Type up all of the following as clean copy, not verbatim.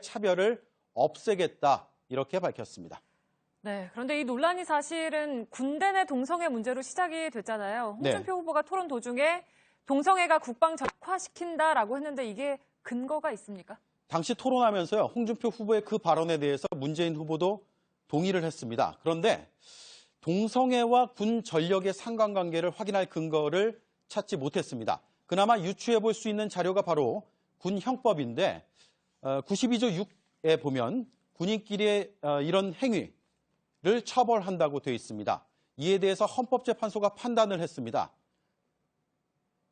차별을 없애겠다 이렇게 밝혔습니다. 네, 그런데 이 논란이 사실은 군대 내 동성애 문제로 시작이 됐잖아요. 홍준표 후보가 토론 도중에 동성애가 국방 적화시킨다라고 했는데 이게 근거가 있습니까? 당시 토론하면서요, 홍준표 후보의 그 발언에 대해서 문재인 후보도 동의를 했습니다. 그런데 동성애와 군 전력의 상관관계를 확인할 근거를 찾지 못했습니다. 그나마 유추해 볼 수 있는 자료가 바로 군 형법인데 92조 6에 보면 군인끼리의 이런 행위를 처벌한다고 되어 있습니다. 이에 대해서 헌법재판소가 판단을 했습니다.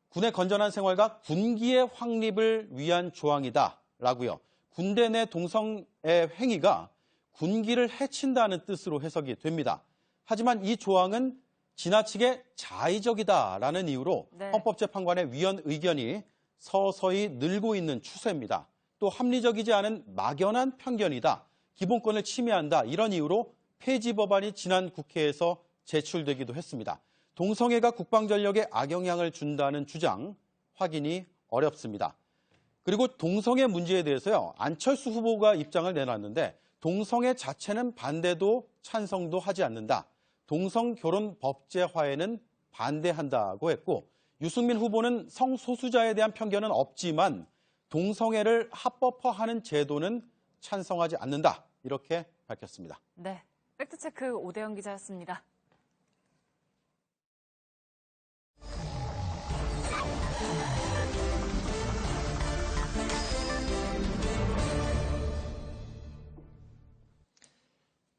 군의 건전한 생활과 군기의 확립을 위한 조항이다라고요. 군대 내 동성애 행위가 군기를 해친다는 뜻으로 해석이 됩니다. 하지만 이 조항은 지나치게 자의적이다라는 이유로 헌법재판관의 위헌 의견이 서서히 늘고 있는 추세입니다. 또 합리적이지 않은 막연한 편견이다, 기본권을 침해한다, 이런 이유로 폐지 법안이 지난 국회에서 제출되기도 했습니다. 동성애가 국방전력에 악영향을 준다는 주장 확인이 어렵습니다. 그리고 동성애 문제에 대해서요, 안철수 후보가 입장을 내놨는데 동성애 자체는 반대도 찬성도 하지 않는다. 동성결혼 법제화에는 반대한다고 했고, 유승민 후보는 성소수자에 대한 편견은 없지만 동성애를 합법화하는 제도는 찬성하지 않는다. 이렇게 밝혔습니다. 네, 팩트체크 오대영 기자였습니다.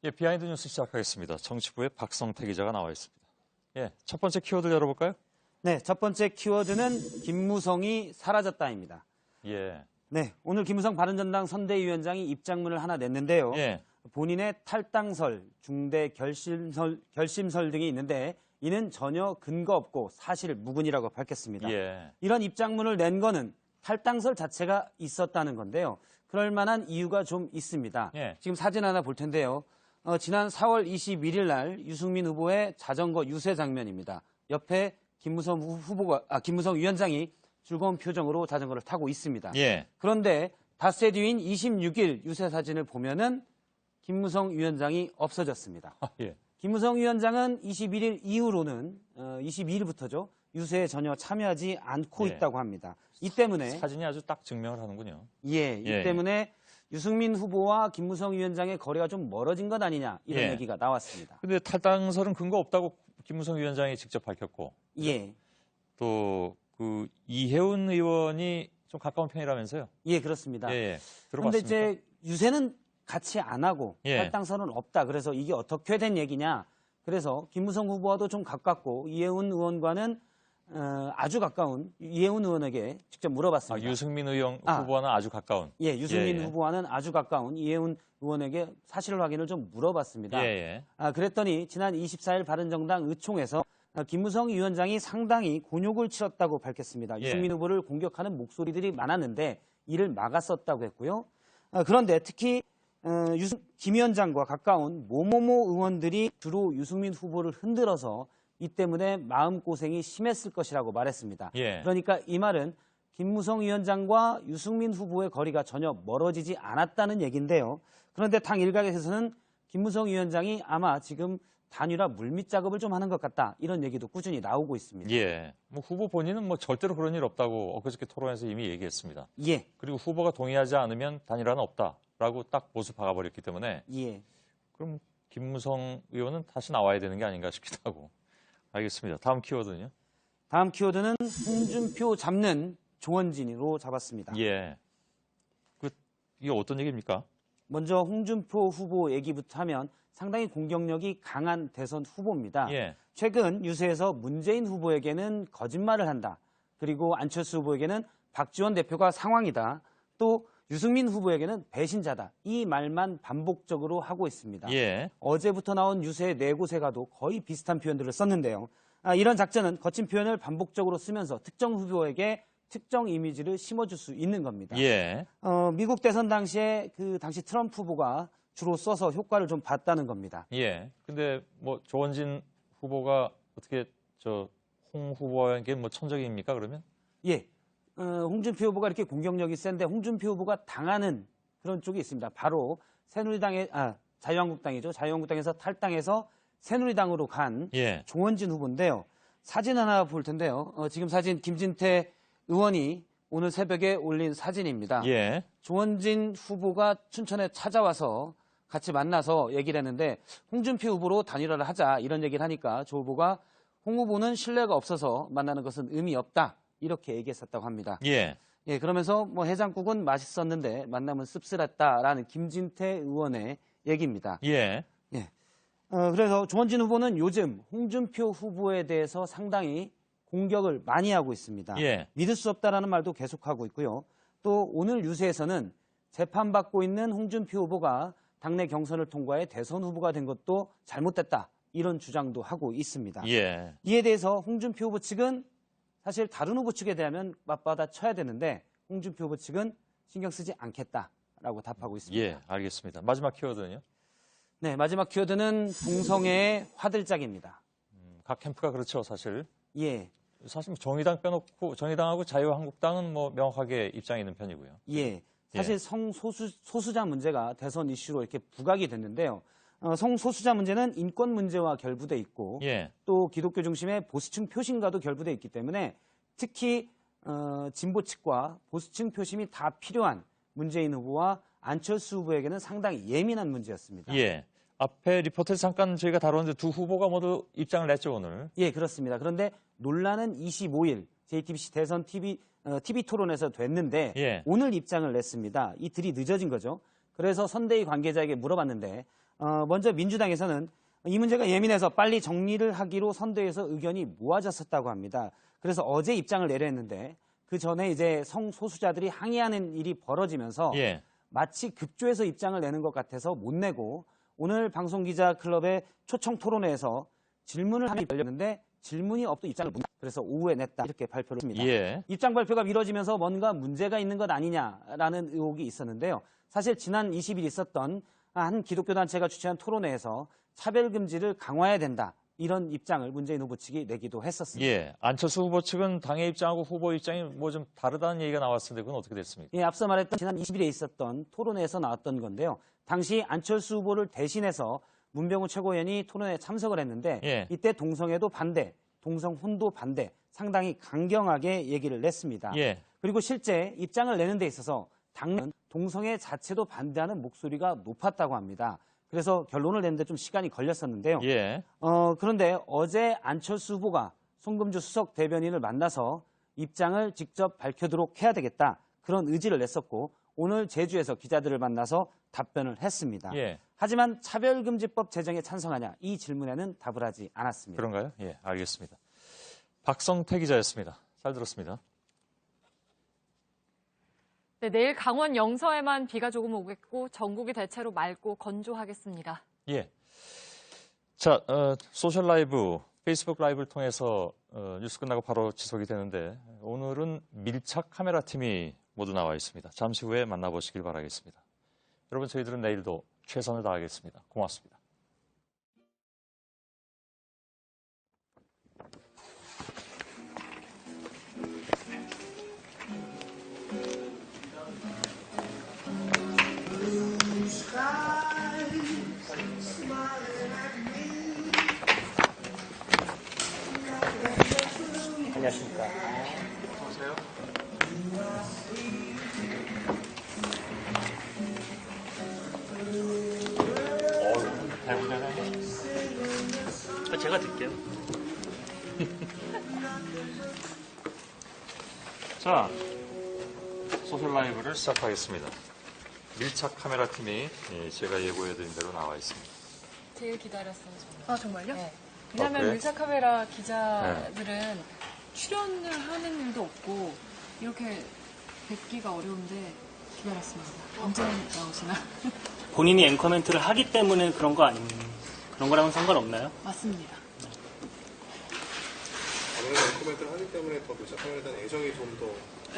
예, 비하인드 뉴스 시작하겠습니다. 정치부의 박성태 기자가 나와 있습니다. 예, 첫 번째 키워드 열어볼까요? 네, 첫 번째 키워드는 김무성이 사라졌다입니다. 예. 네, 오늘 김무성 바른정당 선대위원장이 입장문을 하나 냈는데요. 예. 본인의 탈당설, 중대 결심설 등이 있는데 이는 전혀 근거 없고 사실 무근이라고 밝혔습니다. 예. 이런 입장문을 낸 거는 탈당설 자체가 있었다는 건데요. 그럴 만한 이유가 좀 있습니다. 예. 지금 사진 하나 볼 텐데요. 지난 4월 21일 날 유승민 후보의 자전거 유세 장면입니다. 옆에 김무성 위원장이 즐거운 표정으로 자전거를 타고 있습니다. 예. 그런데 닷새 뒤인 26일 유세 사진을 보면은 김무성 위원장이 없어졌습니다. 예. 김무성 위원장은 21일 이후로는 22일부터죠. 유세에 전혀 참여하지 않고 있다고 합니다. 이 때문에 사진이 아주 딱 증명을 하는군요. 이 때문에 유승민 후보와 김무성 위원장의 거리가 좀 멀어진 것 아니냐 이런 얘기가 나왔습니다. 근데 탈당설은 근거 없다고 김무성 위원장이 직접 밝혔고, 또 그 이혜훈 의원이 좀 가까운 편이라면서요? 예, 그렇습니다. 예, 그런데 들어봤습니까? 이제 유세는 같이 안 하고 탈당설은 없다. 그래서 이게 어떻게 된 얘기냐? 그래서 김무성 후보와도 좀 가깝고 이혜훈 의원과는 아주 가까운 이혜훈 의원에게 직접 물어봤습니다. 유승민 후보와는 아주 가까운. 예, 유승민 후보와는 아주 가까운 이혜훈 의원에게 사실 확인을 좀 물어봤습니다. 그랬더니 지난 24일 바른정당 의총에서 김무성 위원장이 상당히 곤욕을 치렀다고 밝혔습니다. 유승민 후보를 공격하는 목소리들이 많았는데 이를 막았었다고 했고요. 그런데 특히 김 위원장과 가까운 모모모 의원들이 주로 유승민 후보를 흔들어서 이 때문에 마음고생이 심했을 것이라고 말했습니다. 그러니까 이 말은 김무성 위원장과 유승민 후보의 거리가 전혀 멀어지지 않았다는 얘기인데요. 그런데 당 일각에서는 김무성 위원장이 아마 지금 단일화 물밑 작업을 좀 하는 것 같다. 이런 얘기도 꾸준히 나오고 있습니다. 뭐 후보 본인은 뭐 절대로 그런 일 없다고 엊그저께 토론에서 이미 얘기했습니다. 그리고 후보가 동의하지 않으면 단일화는 없다라고 딱 못을 박아버렸기 때문에 그럼 김무성 의원은 다시 나와야 되는 게 아닌가 싶기도 하고. 알겠습니다. 다음 키워드는요? 다음 키워드는 홍준표 잡는 조원진으로 잡았습니다. 이게 어떤 얘기입니까? 먼저 홍준표 후보 얘기부터 하면 상당히 공격력이 강한 대선 후보입니다. 최근 유세에서 문재인 후보에게는 거짓말을 한다. 그리고 안철수 후보에게는 박지원 대표가 상황이다. 또 유승민 후보에게는 배신자다. 이 말만 반복적으로 하고 있습니다. 어제부터 나온 유세의 네 곳에 가도 거의 비슷한 표현들을 썼는데요. 이런 작전은 거친 표현을 반복적으로 쓰면서 특정 후보에게 특정 이미지를 심어줄 수 있는 겁니다. 미국 대선 당시에 당시 트럼프 후보가 주로 써서 효과를 좀 봤다는 겁니다. 근데 뭐 조원진 후보가 어떻게 홍 후보에게 뭐 천적입니까 그러면? 홍준표 후보가 이렇게 공격력이 센데 홍준표 후보가 당하는 그런 쪽이 있습니다. 바로 자유한국당이죠. 자유한국당에서 탈당해서 새누리당으로 간 조원진 후보인데요. 사진 하나 볼 텐데요. 지금 사진 김진태 의원이 오늘 새벽에 올린 사진입니다. 조원진 후보가 춘천에 찾아와서 같이 만나서 얘기를 했는데 홍준표 후보로 단일화를 하자 이런 얘기를 하니까 조 후보가 홍 후보는 신뢰가 없어서 만나는 것은 의미 없다 이렇게 얘기했었다고 합니다. 그러면서 뭐 해장국은 맛있었는데 만남은 씁쓸했다라는 김진태 의원의 얘기입니다. 그래서 조원진 후보는 요즘 홍준표 후보에 대해서 상당히 공격을 많이 하고 있습니다. 믿을 수 없다라는 말도 계속하고 있고요. 또 오늘 유세에서는 재판받고 있는 홍준표 후보가 당내 경선을 통과해 대선 후보가 된 것도 잘못됐다. 이런 주장도 하고 있습니다. 이에 대해서 홍준표 후보 측은 사실 다른 후보 측에 대하면 맞받아 쳐야 되는데 홍준표 후보 측은 신경 쓰지 않겠다라고 답하고 있습니다. 알겠습니다. 마지막 키워드는요? 네, 마지막 키워드는 동성애의 화들짝입니다. 각 캠프가 그렇죠, 사실. 사실 정의당 빼놓고 정의당하고 자유한국당은 뭐 명확하게 입장이 있는 편이고요. 사실 성소수자 문제가 대선 이슈로 이렇게 부각이 됐는데요. 성소수자 문제는 인권 문제와 결부돼 있고 또 기독교 중심의 보수층 표심과도 결부돼 있기 때문에 특히 진보 측과 보수층 표심이 다 필요한 문재인 후보와 안철수 후보에게는 상당히 예민한 문제였습니다. 앞에 리포트에서 잠깐 저희가 다뤘는데 두 후보가 모두 입장을 냈죠, 오늘. 그렇습니다. 그런데 논란은 25일 JTBC 대선 TV 토론에서 됐는데 오늘 입장을 냈습니다. 이틀이 늦어진 거죠. 그래서 선대위 관계자에게 물어봤는데 먼저 민주당에서는 이 문제가 예민해서 빨리 정리를 하기로 선대위에서 의견이 모아졌었다고 합니다. 그래서 어제 입장을 내려 했는데 그 전에 이제 성소수자들이 항의하는 일이 벌어지면서 마치 급조해서 입장을 내는 것 같아서 못 내고 오늘 방송기자클럽의 초청 토론회에서 질문을 하면 열렸는데 질문이 없도 입장을 못 냈다. 그래서 오후에 냈다 이렇게 발표를 했습니다. 입장 발표가 미뤄지면서 뭔가 문제가 있는 것 아니냐라는 의혹이 있었는데요. 사실 지난 20일 있었던 한 기독교 단체가 주최한 토론회에서 차별금지를 강화해야 된다. 이런 입장을 문재인 후보 측이 내기도 했었습니다. 안철수 후보 측은 당의 입장하고 후보 입장이 뭐 좀 다르다는 얘기가 나왔는데 그건 어떻게 됐습니까? 앞서 말했던 지난 20일에 있었던 토론회에서 나왔던 건데요. 당시 안철수 후보를 대신해서 문병우 최고위원이 토론회에 참석을 했는데 이때 동성애도 반대, 동성혼도 반대, 상당히 강경하게 얘기를 냈습니다. 그리고 실제 입장을 내는 데 있어서 당은 동성애 자체도 반대하는 목소리가 높았다고 합니다. 그래서 결론을 내는데 좀 시간이 걸렸었는데요. 그런데 어제 안철수 후보가 송금주 수석 대변인을 만나서 입장을 직접 밝혀도록 해야 되겠다. 그런 의지를 냈었고 오늘 제주에서 기자들을 만나서 답변을 했습니다. 하지만 차별금지법 제정에 찬성하냐 이 질문에는 답을 하지 않았습니다. 그런가요? 알겠습니다. 박성태 기자였습니다. 잘 들었습니다. 내일 강원 영서에만 비가 조금 오겠고 전국이 대체로 맑고 건조하겠습니다. 자, 소셜 라이브, 페이스북 라이브를 통해서 뉴스 끝나고 바로 지속이 되는데 오늘은 밀착 카메라 팀이 모두 나와 있습니다. 잠시 후에 만나보시길 바라겠습니다. 여러분, 저희들은 내일도 최선을 다하겠습니다. 고맙습니다. 안녕하십니까. 어서오세요. 제가 드릴게요. 자, 소셜 라이브를 시작하겠습니다. 밀착 카메라 팀이 제가 예고해드린 대로 나와 있습니다. 제일 기다렸어요, 정말. 아, 정말요? 네. 왜냐하면 그래? 밀착카메라 기자들은 출연을 하는 일도 없고 이렇게 뵙기가 어려운데 기다렸습니다. 언제 나오시나? 본인이 앵커 멘트를 하기 때문에 그런 거 아닙니까? 그런 거랑은 상관없나요? 맞습니다. 아무래도 앵커멘트를 하기 때문에 더 밀착 카메라에 대한 애정이 좀 더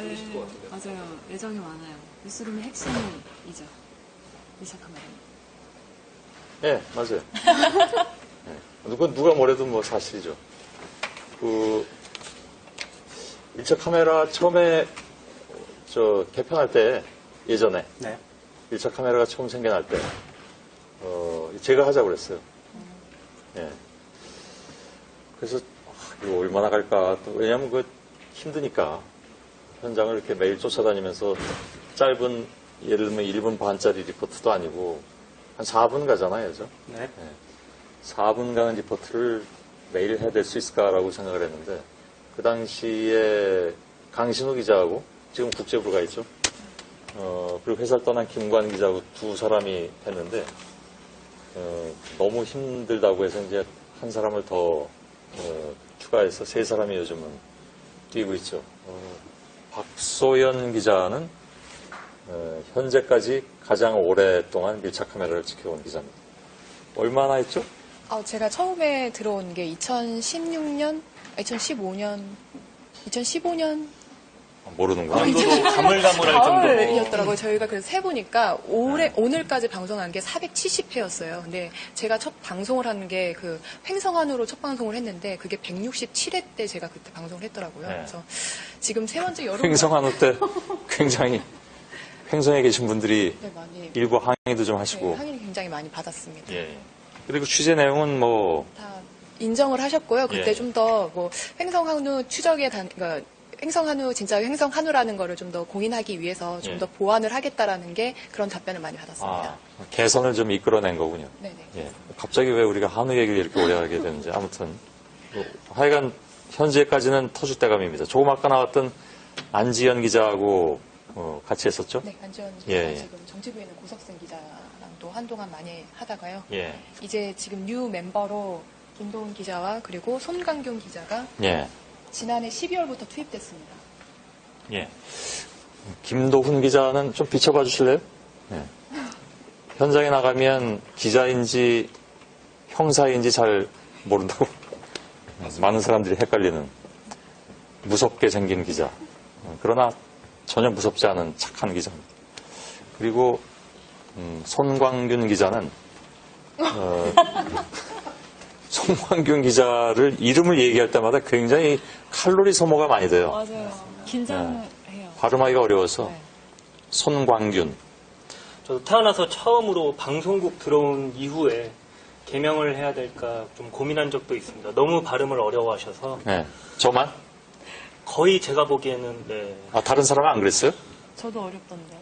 있을 것 같은데요. 맞아요. 애정이 많아요. 뉴스룸의 핵심이죠. 밀착카메라. 네, 맞아요. 누가 뭐래도 뭐 사실이죠. 밀착 카메라 처음에 개편할 때 예전에 네. 밀착 카메라가 처음 생겨날 때, 제가 하자고 그랬어요. 예. 그래서, 이거 얼마나 갈까. 또 왜냐면 힘드니까. 현장을 이렇게 매일 쫓아다니면서 짧은, 예를 들면 1분 반짜리 리포트도 아니고, 한 4분 가잖아요, 그죠? 네. 4분 가는 리포트를 매일 해야 될 수 있을까라고 생각을 했는데, 그 당시에 강신우 기자하고, 지금 국제부로 가 있죠. 그리고 회사를 떠난 김관 기자하고 두 사람이 했는데, 너무 힘들다고 해서 이제 한 사람을 더 추가해서 세 사람이 요즘은 뛰고 있죠. 박소연 기자는 현재까지 가장 오랫동안 밀착 카메라를 지켜온 기자입니다. 얼마나 했죠? 제가 처음에 들어온 게 2016년, 2015년 모르는구나. 저도 가물가물할 정도로. 가을이었더라고요. 저희가 그래서 세보니까 오늘까지 방송한 게 470회였어요. 근데 제가 첫 방송을 한 게 그 횡성한우로 첫 방송을 했는데 그게 167회 때 제가 그때 방송을 했더라고요. 네. 그래서 지금 세 번째 여름 횡성한우 때 굉장히 횡성에 계신 분들이 네, 많이 일부 항의도 좀 하시고. 네, 항의를 굉장히 많이 받았습니다. 예. 그리고 취재 내용은 뭐 다 인정을 하셨고요. 그때 예. 좀 더 뭐 횡성한우 추적에 그러니까 횡성한우 진짜 횡성한우라는 거를 좀 더 공인하기 위해서 좀 예. 더 보완을 하겠다라는 게 그런 답변을 많이 받았습니다. 개선을 좀 이끌어낸 거군요. 네네. 예. 갑자기 왜 우리가 한우 얘기를 이렇게 오래 하게 되는지. 아무튼 하여간 현재까지는 터줏대감입니다. 조금 아까 나왔던 안지연 기자하고 같이 했었죠? 네, 안지원 예, 기자 예. 지금 정치부에 있는 고석승 기자랑도 한동안 많이 하다가요. 예. 이제 지금 뉴 멤버로 김도훈 기자와 그리고 손광균 기자가 예. 지난해 12월부터 투입됐습니다. 예. 김도훈 기자는 좀 비춰봐 주실래요? 예. 현장에 나가면 기자인지 형사인지 잘 모른다고 많은 사람들이 헷갈리는 무섭게 생긴 기자. 그러나 전혀 무섭지 않은 착한 기자입니다. 그리고 손광균 기자는 손광균 기자를 이름을 얘기할 때마다 굉장히 칼로리 소모가 많이 돼요. 맞아요. 긴장해요. 발음하기가 어려워서 손광균. 저도 태어나서 처음으로 방송국 들어온 이후에 개명을 해야 될까 좀 고민한 적도 있습니다. 너무 발음을 어려워하셔서 네. 저만? 거의 제가 보기에는 네, 다른 사람은 안 그랬어요? 저도 어렵던데.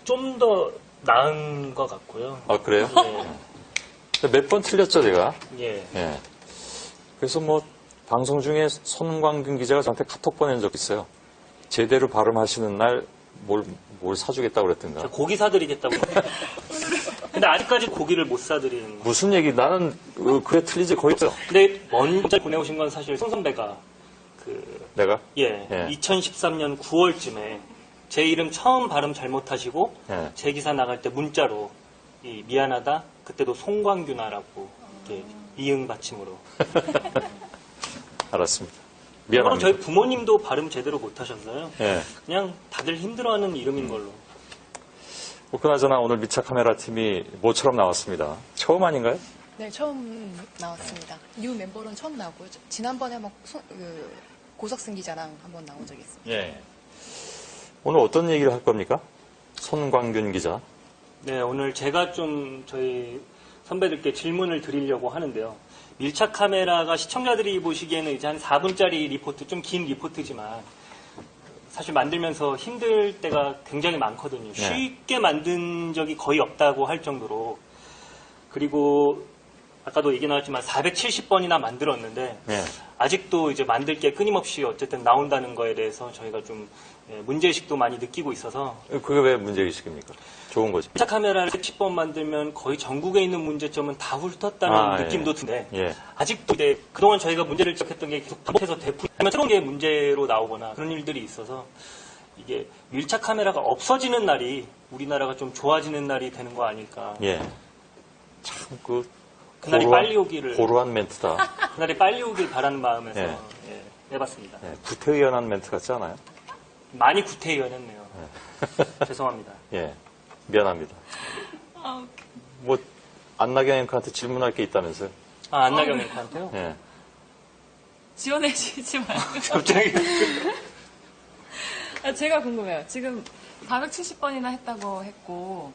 좀 더 나은 것 같고요. 그래요? 네. 몇 번 틀렸죠, 제가? 예. 예. 그래서 뭐, 방송 중에 손광균 기자가 저한테 카톡 보낸 적 있어요. 제대로 발음하시는 날 뭘 사주겠다고 그랬던가. 제가 고기 사드리겠다고. 근데 아직까지 고기를 못 사드리는. 무슨 얘기? 나는 그래 틀리지 거의 없어. 근데 먼저 보내오신 건 사실 손 선배가 내가? 예. 2013년 9월쯤에 제 이름 처음 발음 잘못하시고 예. 제 기사 나갈 때 문자로 미안하다. 그때도 송광균아라고 이렇게 이응 받침으로. 알았습니다. 그럼 미안합니다. 저희 부모님도 발음 제대로 못하셨어요. 예. 그냥 다들 힘들어하는 이름인 걸로. 그나저나 오늘 밀착 카메라 팀이 모처럼 나왔습니다. 처음 아닌가요? 네, 처음 나왔습니다. 뉴 멤버로는 처음 나오고요. 지난번에 고석승 기자랑 한번 나온 적이 있습니다. 예. 오늘 어떤 얘기를 할 겁니까? 손광균 기자. 네, 오늘 제가 좀 저희 선배들께 질문을 드리려고 하는데요. 밀착 카메라가 시청자들이 보시기에는 이제 한 4분짜리 리포트, 좀 긴 리포트지만 사실 만들면서 힘들 때가 굉장히 많거든요. 네. 쉽게 만든 적이 거의 없다고 할 정도로. 그리고 아까도 얘기 나왔지만 470번이나 만들었는데 예. 아직도 이제 만들 게 끊임없이 어쨌든 나온다는 거에 대해서 저희가 좀 문제의식도 많이 느끼고 있어서 그게 왜 문제의식입니까? 좋은 거지. 밀착 카메라를 10번 만들면 거의 전국에 있는 문제점은 다 훑었다는 느낌도 드는데 예. 아직도 이제 그동안 저희가 문제를 지적했던 게 계속 반복해서 되풀이하면 새로운 게 문제로 나오거나 그런 일들이 있어서 이게 밀착 카메라가 없어지는 날이 우리나라가 좀 좋아지는 날이 되는 거 아닐까. 예. 참 그날이 빨리 오기를 고루한 멘트다. 그날이 빨리 오길 바라는 마음에서 예. 해봤습니다. 예. 구태의연한 멘트 같지 않아요? 많이 구태의연했네요. 죄송합니다. 예. 미안합니다. 뭐 안나경 앵커한테 질문할 게 있다면서요? 안나경 앵커한테요? 예. 지원해 주시지 말고. 갑자기. 제가 궁금해요. 지금 470번이나 했다고 했고,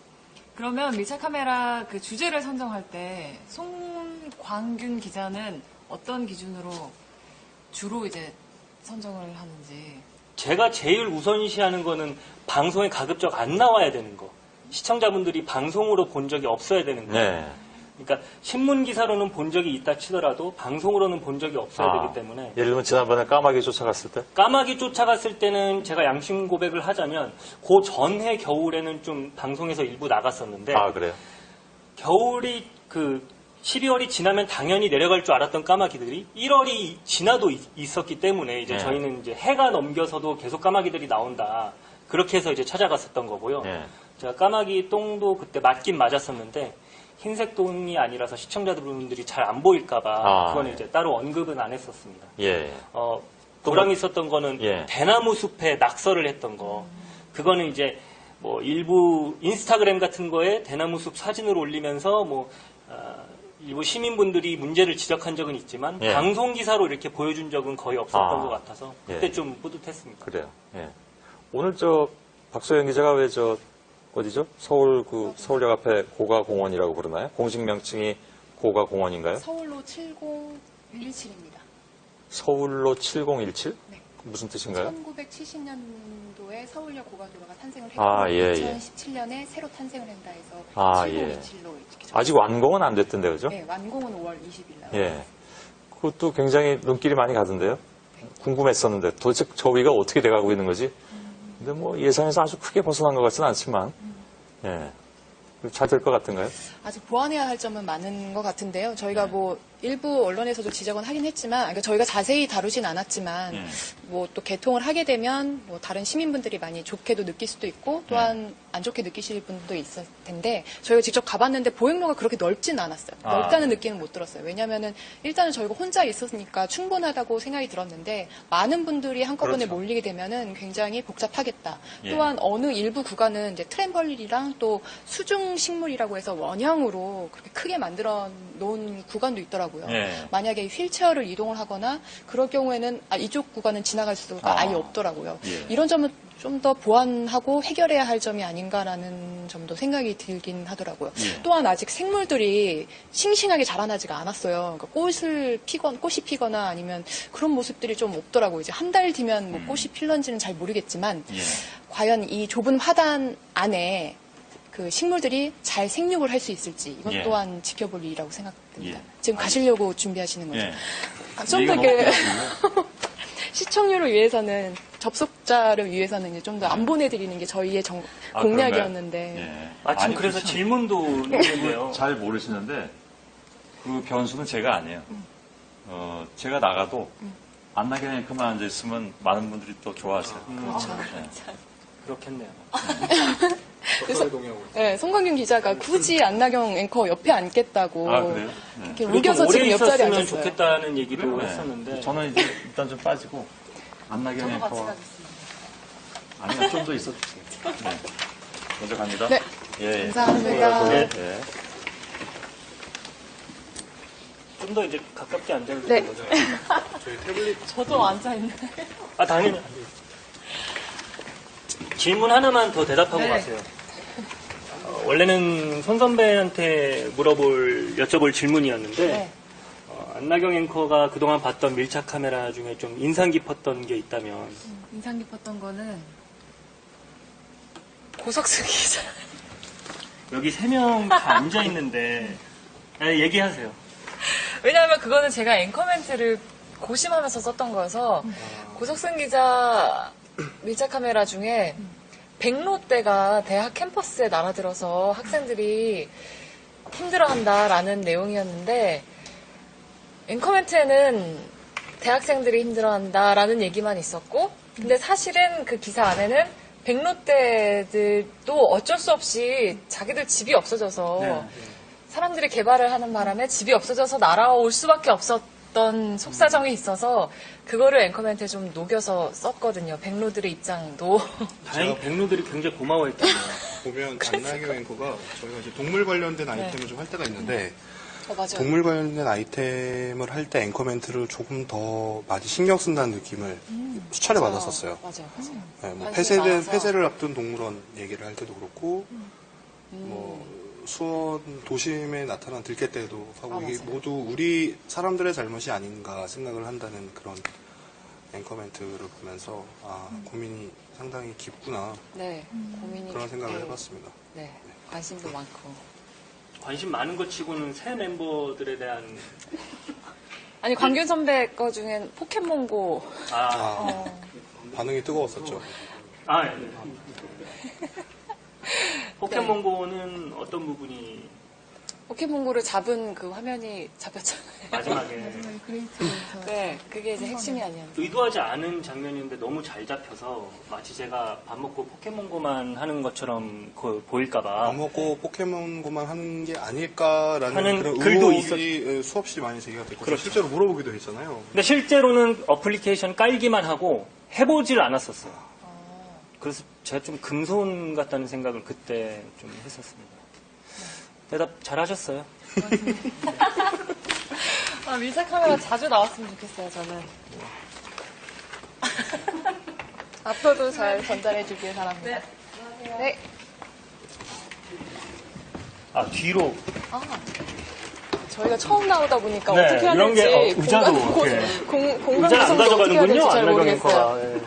그러면 밀착 카메라 그 주제를 선정할 때 송광균 기자는 어떤 기준으로 주로 이제 선정을 하는지. 제가 제일 우선시하는 거는 방송에 가급적 안 나와야 되는 거. 시청자분들이 방송으로 본 적이 없어야 되는 거. 네. 그러니까 신문 기사로는 본 적이 있다 치더라도 방송으로는 본 적이 없어야 되기 때문에. 예를 들면 지난번에 까마귀 쫓아갔을 때? 까마귀 쫓아갔을 때는 제가 양심 고백을 하자면 그 전해 겨울에는 좀 방송에서 일부 나갔었는데 아, 그래요? 겨울이 12월이 지나면 당연히 내려갈 줄 알았던 까마귀들이 1월이 지나도 있었기 때문에 이제 네. 저희는 이제 해가 넘겨서도 계속 까마귀들이 나온다. 그렇게 해서 이제 찾아갔었던 거고요. 네. 제가 까마귀 똥도 그때 맞긴 맞았었는데 흰색 똥이 아니라서 시청자분들이 잘 안 보일까봐 그거는 이제 따로 언급은 안 했었습니다. 예. 보람 있었던 거는 예. 대나무 숲에 낙서를 했던 거. 그거는 이제 뭐 일부 인스타그램 같은 거에 대나무 숲 사진을 올리면서 일부 시민분들이 문제를 지적한 적은 있지만 예. 방송 기사로 이렇게 보여준 적은 거의 없었던 것 같아서 그때 예. 좀 뿌듯했습니다. 그래요. 예. 오늘 박소영 기자가 어디죠? 서울역 앞에 고가공원이라고 부르나요? 공식 명칭이 고가공원인가요? 서울로 7017입니다. 서울로 7017? 네. 무슨 뜻인가요? 1970년도에 서울역 고가도로가 탄생을 했고 아, 예, 예. 2017년에 새로 탄생을 한다 해서 아, 7027로 예. 이렇게 아직 완공은 안 됐던데, 그죠? 네, 완공은 5월 20일 날. 예. 그것도 굉장히 눈길이 많이 가던데요? 궁금했었는데 도대체 저 위가 어떻게 돼가고 있는 거지? 근데 뭐 예상에서 아주 크게 벗어난 것 같지는 않지만, 예. 잘 될 것 같은가요? 아직 보완해야 할 점은 많은 것 같은데요. 저희가 뭐 일부 언론에서도 지적은 하긴 했지만, 그러니까 저희가 자세히 다루진 않았지만, 뭐 또 개통을 하게 되면 뭐 다른 시민분들이 많이 좋게도 느낄 수도 있고, 또한 안 좋게 느끼실 분도 있을 텐데, 저희가 직접 가봤는데 보행로가 그렇게 넓지는 않았어요. 넓다는 느낌은 못 들었어요. 왜냐면은 일단은 저희가 혼자 있었으니까 충분하다고 생각이 들었는데, 많은 분들이 한꺼번에 그렇죠. 몰리게 되면은 굉장히 복잡하겠다. 예. 또한 어느 일부 구간은 이제 트램펄린이랑 또 수중 식물이라고 해서 원형으로 그렇게 크게 만들어 놓은 구간도 있더라고요. 예. 만약에 휠체어를 이동을 하거나 그럴 경우에는 이쪽 구간은 지나갈 수가 아예 없더라고요. 예. 이런 점은 좀 더 보완하고 해결해야 할 점이 아닌가라는 점도 생각이 들긴 하더라고요. 예. 또한 아직 생물들이 싱싱하게 자라나지가 않았어요. 그러니까 꽃이 피거나 아니면 그런 모습들이 좀 없더라고요. 이제 한 달 뒤면 뭐 꽃이 필런지는 잘 모르겠지만 예. 과연 이 좁은 화단 안에 그 식물들이 잘 생육을 할 수 있을지 이것 예. 또한 지켜볼 일이라고 생각됩니다. 예. 지금 가시려고 준비하시는 거죠? 예. 좀 더 이렇게 시청률을 위해서는 접속자를 위해서는 이제 좀 더 안 보내드리는 게 저희의 공약이었는데 예. 마침 아니, 그래서 그렇죠. 질문도 있는데요. 잘 모르시는데 그 변수는 제가 아니에요. 제가 나가도 안나게 앵커만 앉아 있으면 많은 분들이 또 좋아하세요. 그렇죠. 그렇겠네요. 그래서 동의하고 네, 송광균 기자가 굳이 안나경 앵커 옆에 앉겠다고 아, 그래요? 네. 이렇게 그리고 우겨서 오래 지금 옆자리에 있었으면 앉았어요. 좋겠다는 얘기도 네. 했었는데 저는 이제 일단 좀 빠지고 안나게 앵커와 아니요, 좀 더 있어주세요. 네. 먼저 갑니다. 네. 예. 감사합니다. 네. 좀 더 이제 가깝게 앉아도 네. 되는 거죠? 저희 태블릿 저도 앉아있네. 당연히. 질문 하나만 더 대답하고 네. 가세요. 원래는 손 선배한테 여쭤볼 질문이었는데, 네. 안나경 앵커가 그동안 봤던 밀착 카메라 중에 좀 인상 깊었던 게 있다면, 인상 깊었던 거는 고석승 기자. 여기 3명 다 앉아있는데, 얘기하세요. 왜냐하면 그거는 제가 앵커 멘트를 고심하면서 썼던 거여서 고석승 기자 밀착 카메라 중에 백로대가 대학 캠퍼스에 날아들어서 학생들이 힘들어한다라는 내용이었는데 앵커 멘트에는 대학생들이 힘들어한다라는 얘기만 있었고 근데 사실은 그 기사 안에는 백로대들도 어쩔 수 없이 자기들 집이 없어져서 사람들이 개발을 하는 바람에 집이 없어져서 날아올 수밖에 없었던 속사정이 있어서 그거를 앵커멘트에 좀 녹여서 썼거든요. 백로들의 입장도. 다행히 백로들이 굉장히 고마워했다네요. 보면 안나경 앵커가 저희가 이제 동물 관련된 아이템을 좀 할 때가 있는데 맞아요. 동물 관련된 아이템을 할 때 앵커 멘트를 조금 더 많이 신경 쓴다는 느낌을 수차례 맞아요. 받았었어요. 맞아요. 네, 뭐 관심이 많아서. 폐쇄를 앞둔 동물원 얘기를 할 때도 그렇고, 뭐 수원 도심에 나타난 들개 때도 하고 이게 맞아요. 모두 우리 사람들의 잘못이 아닌가 생각을 한다는 그런 앵커 멘트를 보면서 고민이 상당히 깊구나 네, 고민이 그런 생각을 깊고, 해봤습니다. 네, 관심도 많고. 관심 많은 것 치고는 새 멤버들에 대한 아니 광균 선배 거 중엔 포켓몬고. 반응이 뜨거웠었죠. 포켓몬고는 어떤 부분이 포켓몬고를 잡은 그 화면이 잡혔잖아요. 마지막에 네, 그게 이제 핵심이 아니었나요? 의도하지 않은 장면인데 너무 잘 잡혀서 마치 제가 밥 먹고 포켓몬고만 하는 것처럼 보일까봐 밥 먹고 포켓몬고만 하는 게 아닐까라는 하는 그런 글도 의혹이 수없이 많이 제기가 됐고 실제로 물어보기도 했잖아요. 근데 실제로는 어플리케이션 깔기만 하고 해보질 않았었어요. 그래서 제가 좀 금손 같다는 생각을 그때 좀 했었습니다. 대답 잘하셨어요. 밀착 카메라 자주 나왔으면 좋겠어요, 저는. 앞으로도 잘 전달해 주길 바랍니다. 네. 뒤로. 저희가 처음 나오다 보니까 네, 어떻게 해야 이런 게, 될지 의자도 공간 의자 안 구성도 어떻게 해야 가져가는군요, 될지 잘 안나경 모르겠어요.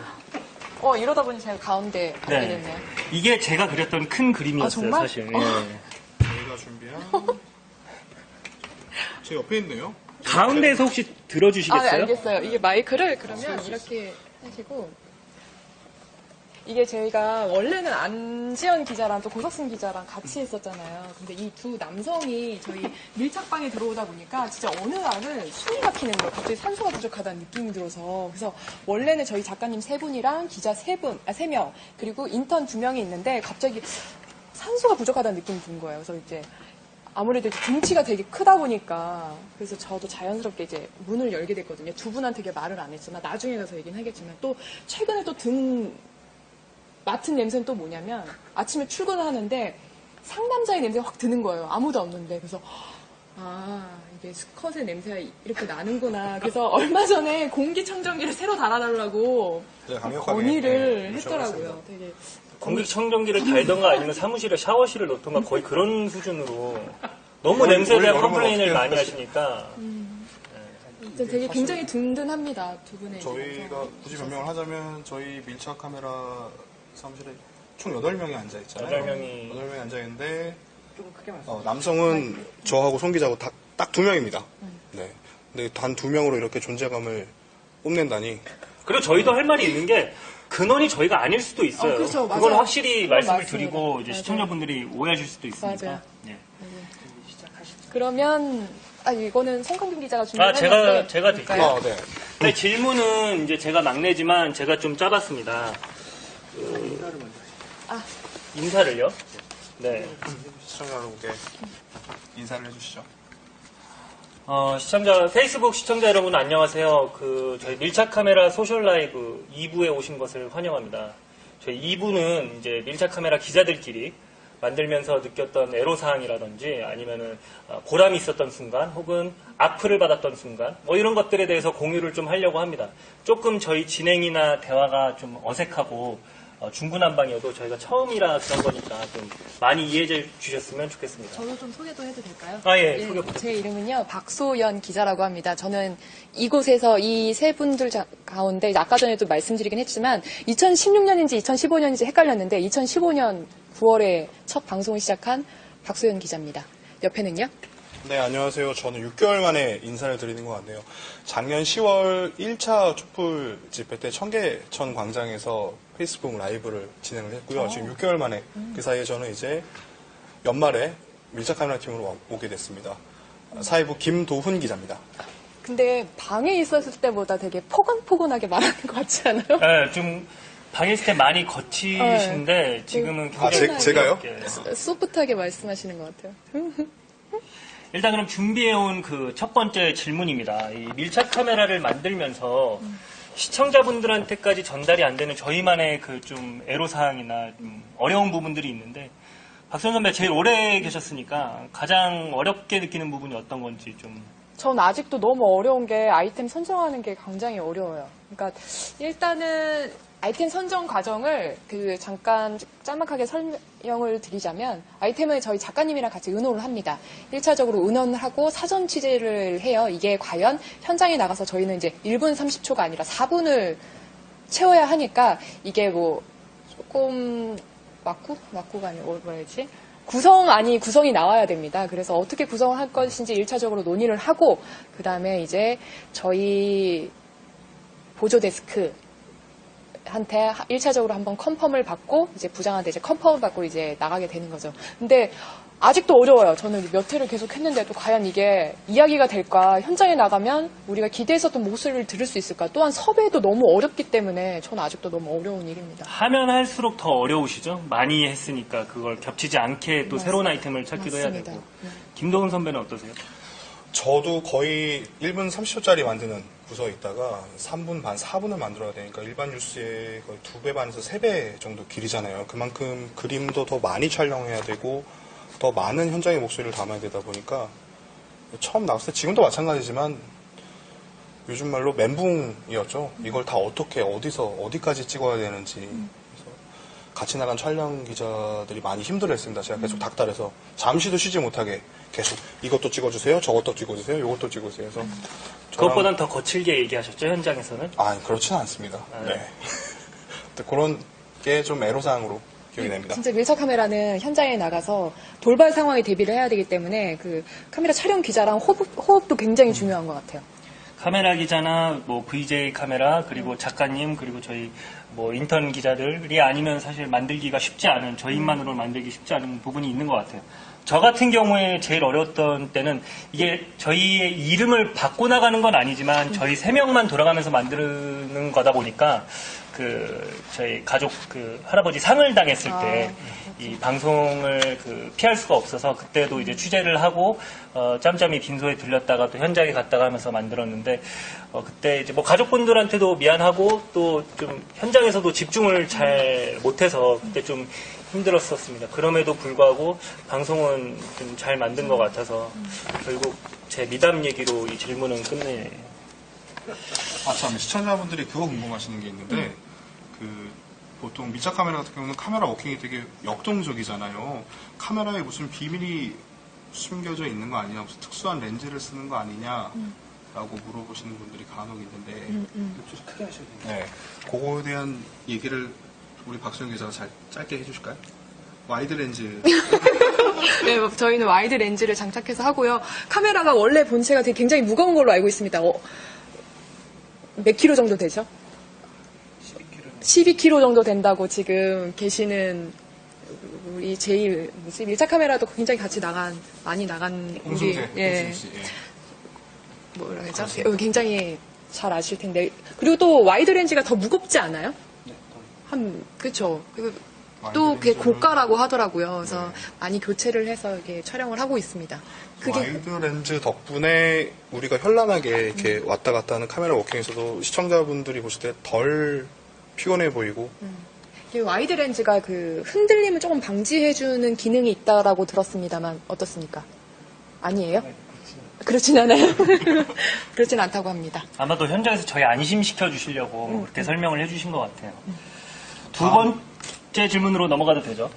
앵커가. 이러다 보니 제가 가운데 앉게 네. 됐네요. 이게 제가 그렸던 큰 그림이었어요, 정말? 사실. 저희가 준비한 제 옆에 있네요. 가운데에서 혹시 네, 들어주시겠어요? 알겠어요. 이게 마이크를 그러면 이렇게 하시고 이게 저희가 원래는 안지연 기자랑 또 고석순 기자랑 같이 했었잖아요. 근데 이 두 남성이 저희 밀착방에 들어오다 보니까 진짜 어느 날은 숨이 막히는 거예요. 갑자기 산소가 부족하다는 느낌이 들어서. 그래서 원래는 저희 작가님 3분이랑 기자 3명, 그리고 인턴 2명이 있는데 갑자기 산소가 부족하다는 느낌이 든 거예요. 그래서 이제 아무래도 이제 등치가 되게 크다 보니까 그래서 저도 자연스럽게 이제 문을 열게 됐거든요. 두 분한테 말을 안 했지만 나중에 가서 얘기는 하겠지만 또 최근에 또 맡은 냄새는 또 뭐냐면 아침에 출근을 하는데 상남자의 냄새가 확 드는 거예요. 아무도 없는데. 그래서 이게 수컷의 냄새가 이렇게 나는구나. 그래서 얼마 전에 공기청정기를 새로 달아달라고 건의를 했더라고요. 되게 공기청정기를 달던가 아니면 사무실에 샤워실을 놓던가 거의 그런 수준으로 너무 냄새에 대한 컴플레인을 많이 하시니까 되게 굉장히 든든합니다. 두 분의 저희가 굳이 변명을 하자면 저희 밀착 카메라 사무실에 총 8명이 앉아있잖아요. 8명이 앉아있는데 남성은 저하고 송 기자하고 딱 2명입니다. 네. 근데 단 2명으로 이렇게 존재감을 뽐낸다니. 그리고 저희도 할 말이 있는 게 근원이 저희가 아닐 수도 있어요. 그렇죠. 그건 맞아요. 확실히 그건 말씀을 맞습니다. 드리고 이제 맞아요. 시청자분들이 오해하실 수도 있으니까. 맞아요. 네. 그러면 이거는 송강균 기자가 준비했는데 제가 드릴게요. 네. 네, 질문은 이제 제가 막내지만 제가 좀 짜봤습니다. 인사를요? 네. 시청자 여러분께 인사를 해주시죠. 페이스북 시청자 여러분 안녕하세요. 저희 밀착 카메라 소셜 라이브 2부에 오신 것을 환영합니다. 저희 2부는 이제 밀착 카메라 기자들끼리 만들면서 느꼈던 애로사항이라든지 아니면은 보람이 있었던 순간 혹은 악플을 받았던 순간 뭐 이런 것들에 대해서 공유를 좀 하려고 합니다. 조금 저희 진행이나 대화가 좀 어색하고 중구난방이어도 저희가 처음이라 그런 거니까 좀 많이 이해해 주셨으면 좋겠습니다. 저도 좀 소개도 해도 될까요? 예, 소개 제 이름은요 박소연 기자라고 합니다. 저는 이곳에서 이 세 분들 가운데 아까 전에도 말씀드리긴 했지만 2016년인지 2015년인지 헷갈렸는데 2015년 9월에 첫 방송을 시작한 박소연 기자입니다. 옆에는요? 네, 안녕하세요. 저는 6개월 만에 인사를 드리는 것 같네요. 작년 10월 1차 촛불 집회 때 청계천 광장에서 페이스북 라이브를 진행을 했고요. 지금 6개월 만에 그 사이에 저는 이제 연말에 밀착 카메라 팀으로 오게 됐습니다. 사회부 김도훈 기자입니다. 근데 방에 있었을 때보다 되게 포근포근하게 말하는 것 같지 않아요? 네, 좀 방에 있을 때 많이 거치신데 지금은 굉장히 제가요? 소프트하게 말씀하시는 것 같아요. 일단 그럼 준비해온 첫 번째 질문입니다. 이 밀착 카메라를 만들면서 시청자분들한테까지 전달이 안 되는 저희만의 좀 애로사항이나 좀 어려운 부분들이 있는데 박선 선배 제일 오래 계셨으니까 가장 어렵게 느끼는 부분이 어떤 건지 좀. 전 아직도 너무 어려운 게 아이템 선정하는 게 굉장히 어려워요. 그러니까 일단은 아이템 선정 과정을 잠깐 짤막하게 설명을 드리자면 아이템을 저희 작가님이랑 같이 의논을 합니다. 1차적으로 의논을 하고 사전 취재를 해요. 이게 과연 현장에 나가서 저희는 이제 1분 30초가 아니라 4분을 채워야 하니까 이게 뭐 조금 맞구가 아니고 뭐라 해야지? 구성이 나와야 됩니다. 그래서 어떻게 구성을 할 것인지 1차적으로 논의를 하고, 그 다음에 이제 저희 보조 데스크한테 1차적으로 한번 컨펌을 받고, 이제 부장한테 이제 컨펌을 받고 이제 나가게 되는 거죠. 근데 아직도 어려워요. 저는 몇 회를 계속 했는데도 과연 이게 이야기가 될까? 현장에 나가면 우리가 기대했었던 목소리를 들을 수 있을까? 또한 섭외도 너무 어렵기 때문에 저는 아직도 너무 어려운 일입니다. 하면 할수록 더 어려우시죠? 많이 했으니까 그걸 겹치지 않게 또 새로운 아이템을 찾기도 해야 맞습니다. 되고. 김동훈 선배는 어떠세요? 저도 거의 1분 30초짜리 만드는 부서에 있다가 3분 반, 4분을 만들어야 되니까 일반 뉴스의 거의 2배 반에서 3배 정도 길이잖아요. 그만큼 그림도 더 많이 촬영해야 되고 더 많은 현장의 목소리를 담아야 되다 보니까 처음 나왔을 때 지금도 마찬가지지만 요즘 말로 멘붕이었죠. 이걸 다 어떻게 어디서 어디까지 찍어야 되는지. 그래서 같이 나간 촬영 기자들이 많이 힘들어했습니다. 제가 계속 닥달해서 잠시도 쉬지 못하게 계속 이것도 찍어주세요, 저것도 찍어주세요, 이것도 찍어주세요. 그래서 그것보단 더 거칠게 얘기하셨죠, 현장에서는? 그렇지는 않습니다. 네. 네. 그런 게 좀 애로사항으로 기억이 됩니다. 진짜 밀착 카메라는 현장에 나가서 돌발 상황에 대비를 해야 되기 때문에 그 카메라 촬영 기자랑 호흡도 굉장히 중요한 것 같아요. 카메라 기자나 뭐 VJ 카메라 그리고 작가님 그리고 저희 뭐 인턴 기자들이 아니면 사실 만들기가 쉽지 않은 저희만으로 만들기 쉽지 않은 부분이 있는 것 같아요. 저 같은 경우에 제일 어려웠던 때는 이게 저희의 이름을 바꿔 나가는 건 아니지만 저희 3명만 돌아가면서 만드는 거다 보니까 저희 가족 할아버지 상을 당했을 때 이 방송을 피할 수가 없어서 그때도 이제 취재를 하고 짬짬이 빈소에 들렸다가 또 현장에 갔다가 하면서 만들었는데 그때 이제 뭐 가족분들한테도 미안하고 또 좀 현장에서도 집중을 잘 못해서 그때 좀 힘들었었습니다. 그럼에도 불구하고 방송은 좀 잘 만든 것 같아서 결국 제 미담 얘기로 이 질문은 끝내요. 참 시청자분들이 그거 궁금하시는 게 있는데 보통 밀착 카메라 같은 경우는 카메라 워킹이 되게 역동적이잖아요. 카메라에 무슨 비밀이 숨겨져 있는 거 아니냐, 무슨 특수한 렌즈를 쓰는 거 아니냐라고 물어보시는 분들이 간혹 있는데 좀 크게 하셔야 돼요. 네, 그거에 대한 얘기를 우리 박수영 기자가 짧게 해주실까요? 와이드 렌즈. 네, 저희는 와이드 렌즈를 장착해서 하고요. 카메라가 원래 본체가 되게 굉장히 무거운 걸로 알고 있습니다. 몇 킬로 정도 되죠? 12kg 정도 된다고 지금 계시는 우리 제일 밀착 카메라도 굉장히 많이 나간 우리 뭐라 그러죠? 굉장히 잘 아실 텐데. 그리고 또 와이드 렌즈가 더 무겁지 않아요? 그렇죠. 또 그게 고가라고 하더라고요. 그래서 많이 교체를 해서 이렇게 촬영을 하고 있습니다. 와이드 렌즈 덕분에 우리가 현란하게 이렇게 왔다 갔다 하는 카메라 워킹에서도 시청자분들이 보실 때 덜 피곤해 보이고. 와이드 렌즈가 흔들림을 조금 방지해주는 기능이 있다라고 들었습니다만 어떻습니까? 아니에요? 그렇진 않아요. 그렇진 않다고 합니다. 아마도 현장에서 저희 안심시켜 주시려고 그렇게 설명을 해주신 것 같아요. 두 번째 질문으로 넘어가도 되죠.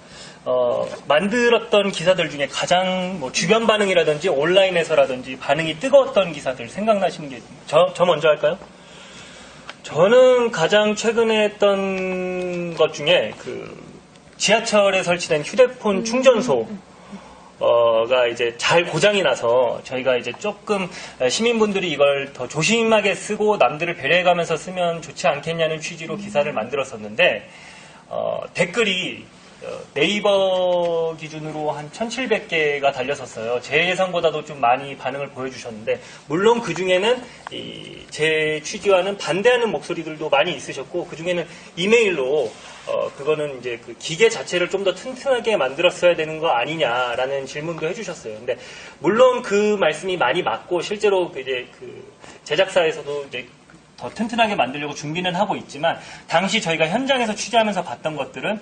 만들었던 기사들 중에 가장 주변 반응이라든지 온라인에서라든지 반응이 뜨거웠던 기사들 생각나시는 게 저 먼저 할까요? 저는 가장 최근에 했던 것 중에 지하철에 설치된 휴대폰 충전소가 이제 잘 고장이 나서 저희가 이제 조금 시민분들이 이걸 더 조심하게 쓰고 남들을 배려해가면서 쓰면 좋지 않겠냐는 취지로 기사를 만들었었는데 댓글이 네이버 기준으로 한 1,700개가 달렸었어요. 제 예상보다도 좀 많이 반응을 보여주셨는데 물론 그 중에는 제 취지와는 반대하는 목소리들도 많이 있으셨고 그 중에는 이메일로 그거는 이제 기계 자체를 좀 더 튼튼하게 만들었어야 되는 거 아니냐라는 질문도 해주셨어요. 근데 물론 그 말씀이 많이 맞고 실제로 이제 제작사에서도 이제 더 튼튼하게 만들려고 준비는 하고 있지만 당시 저희가 현장에서 취재하면서 봤던 것들은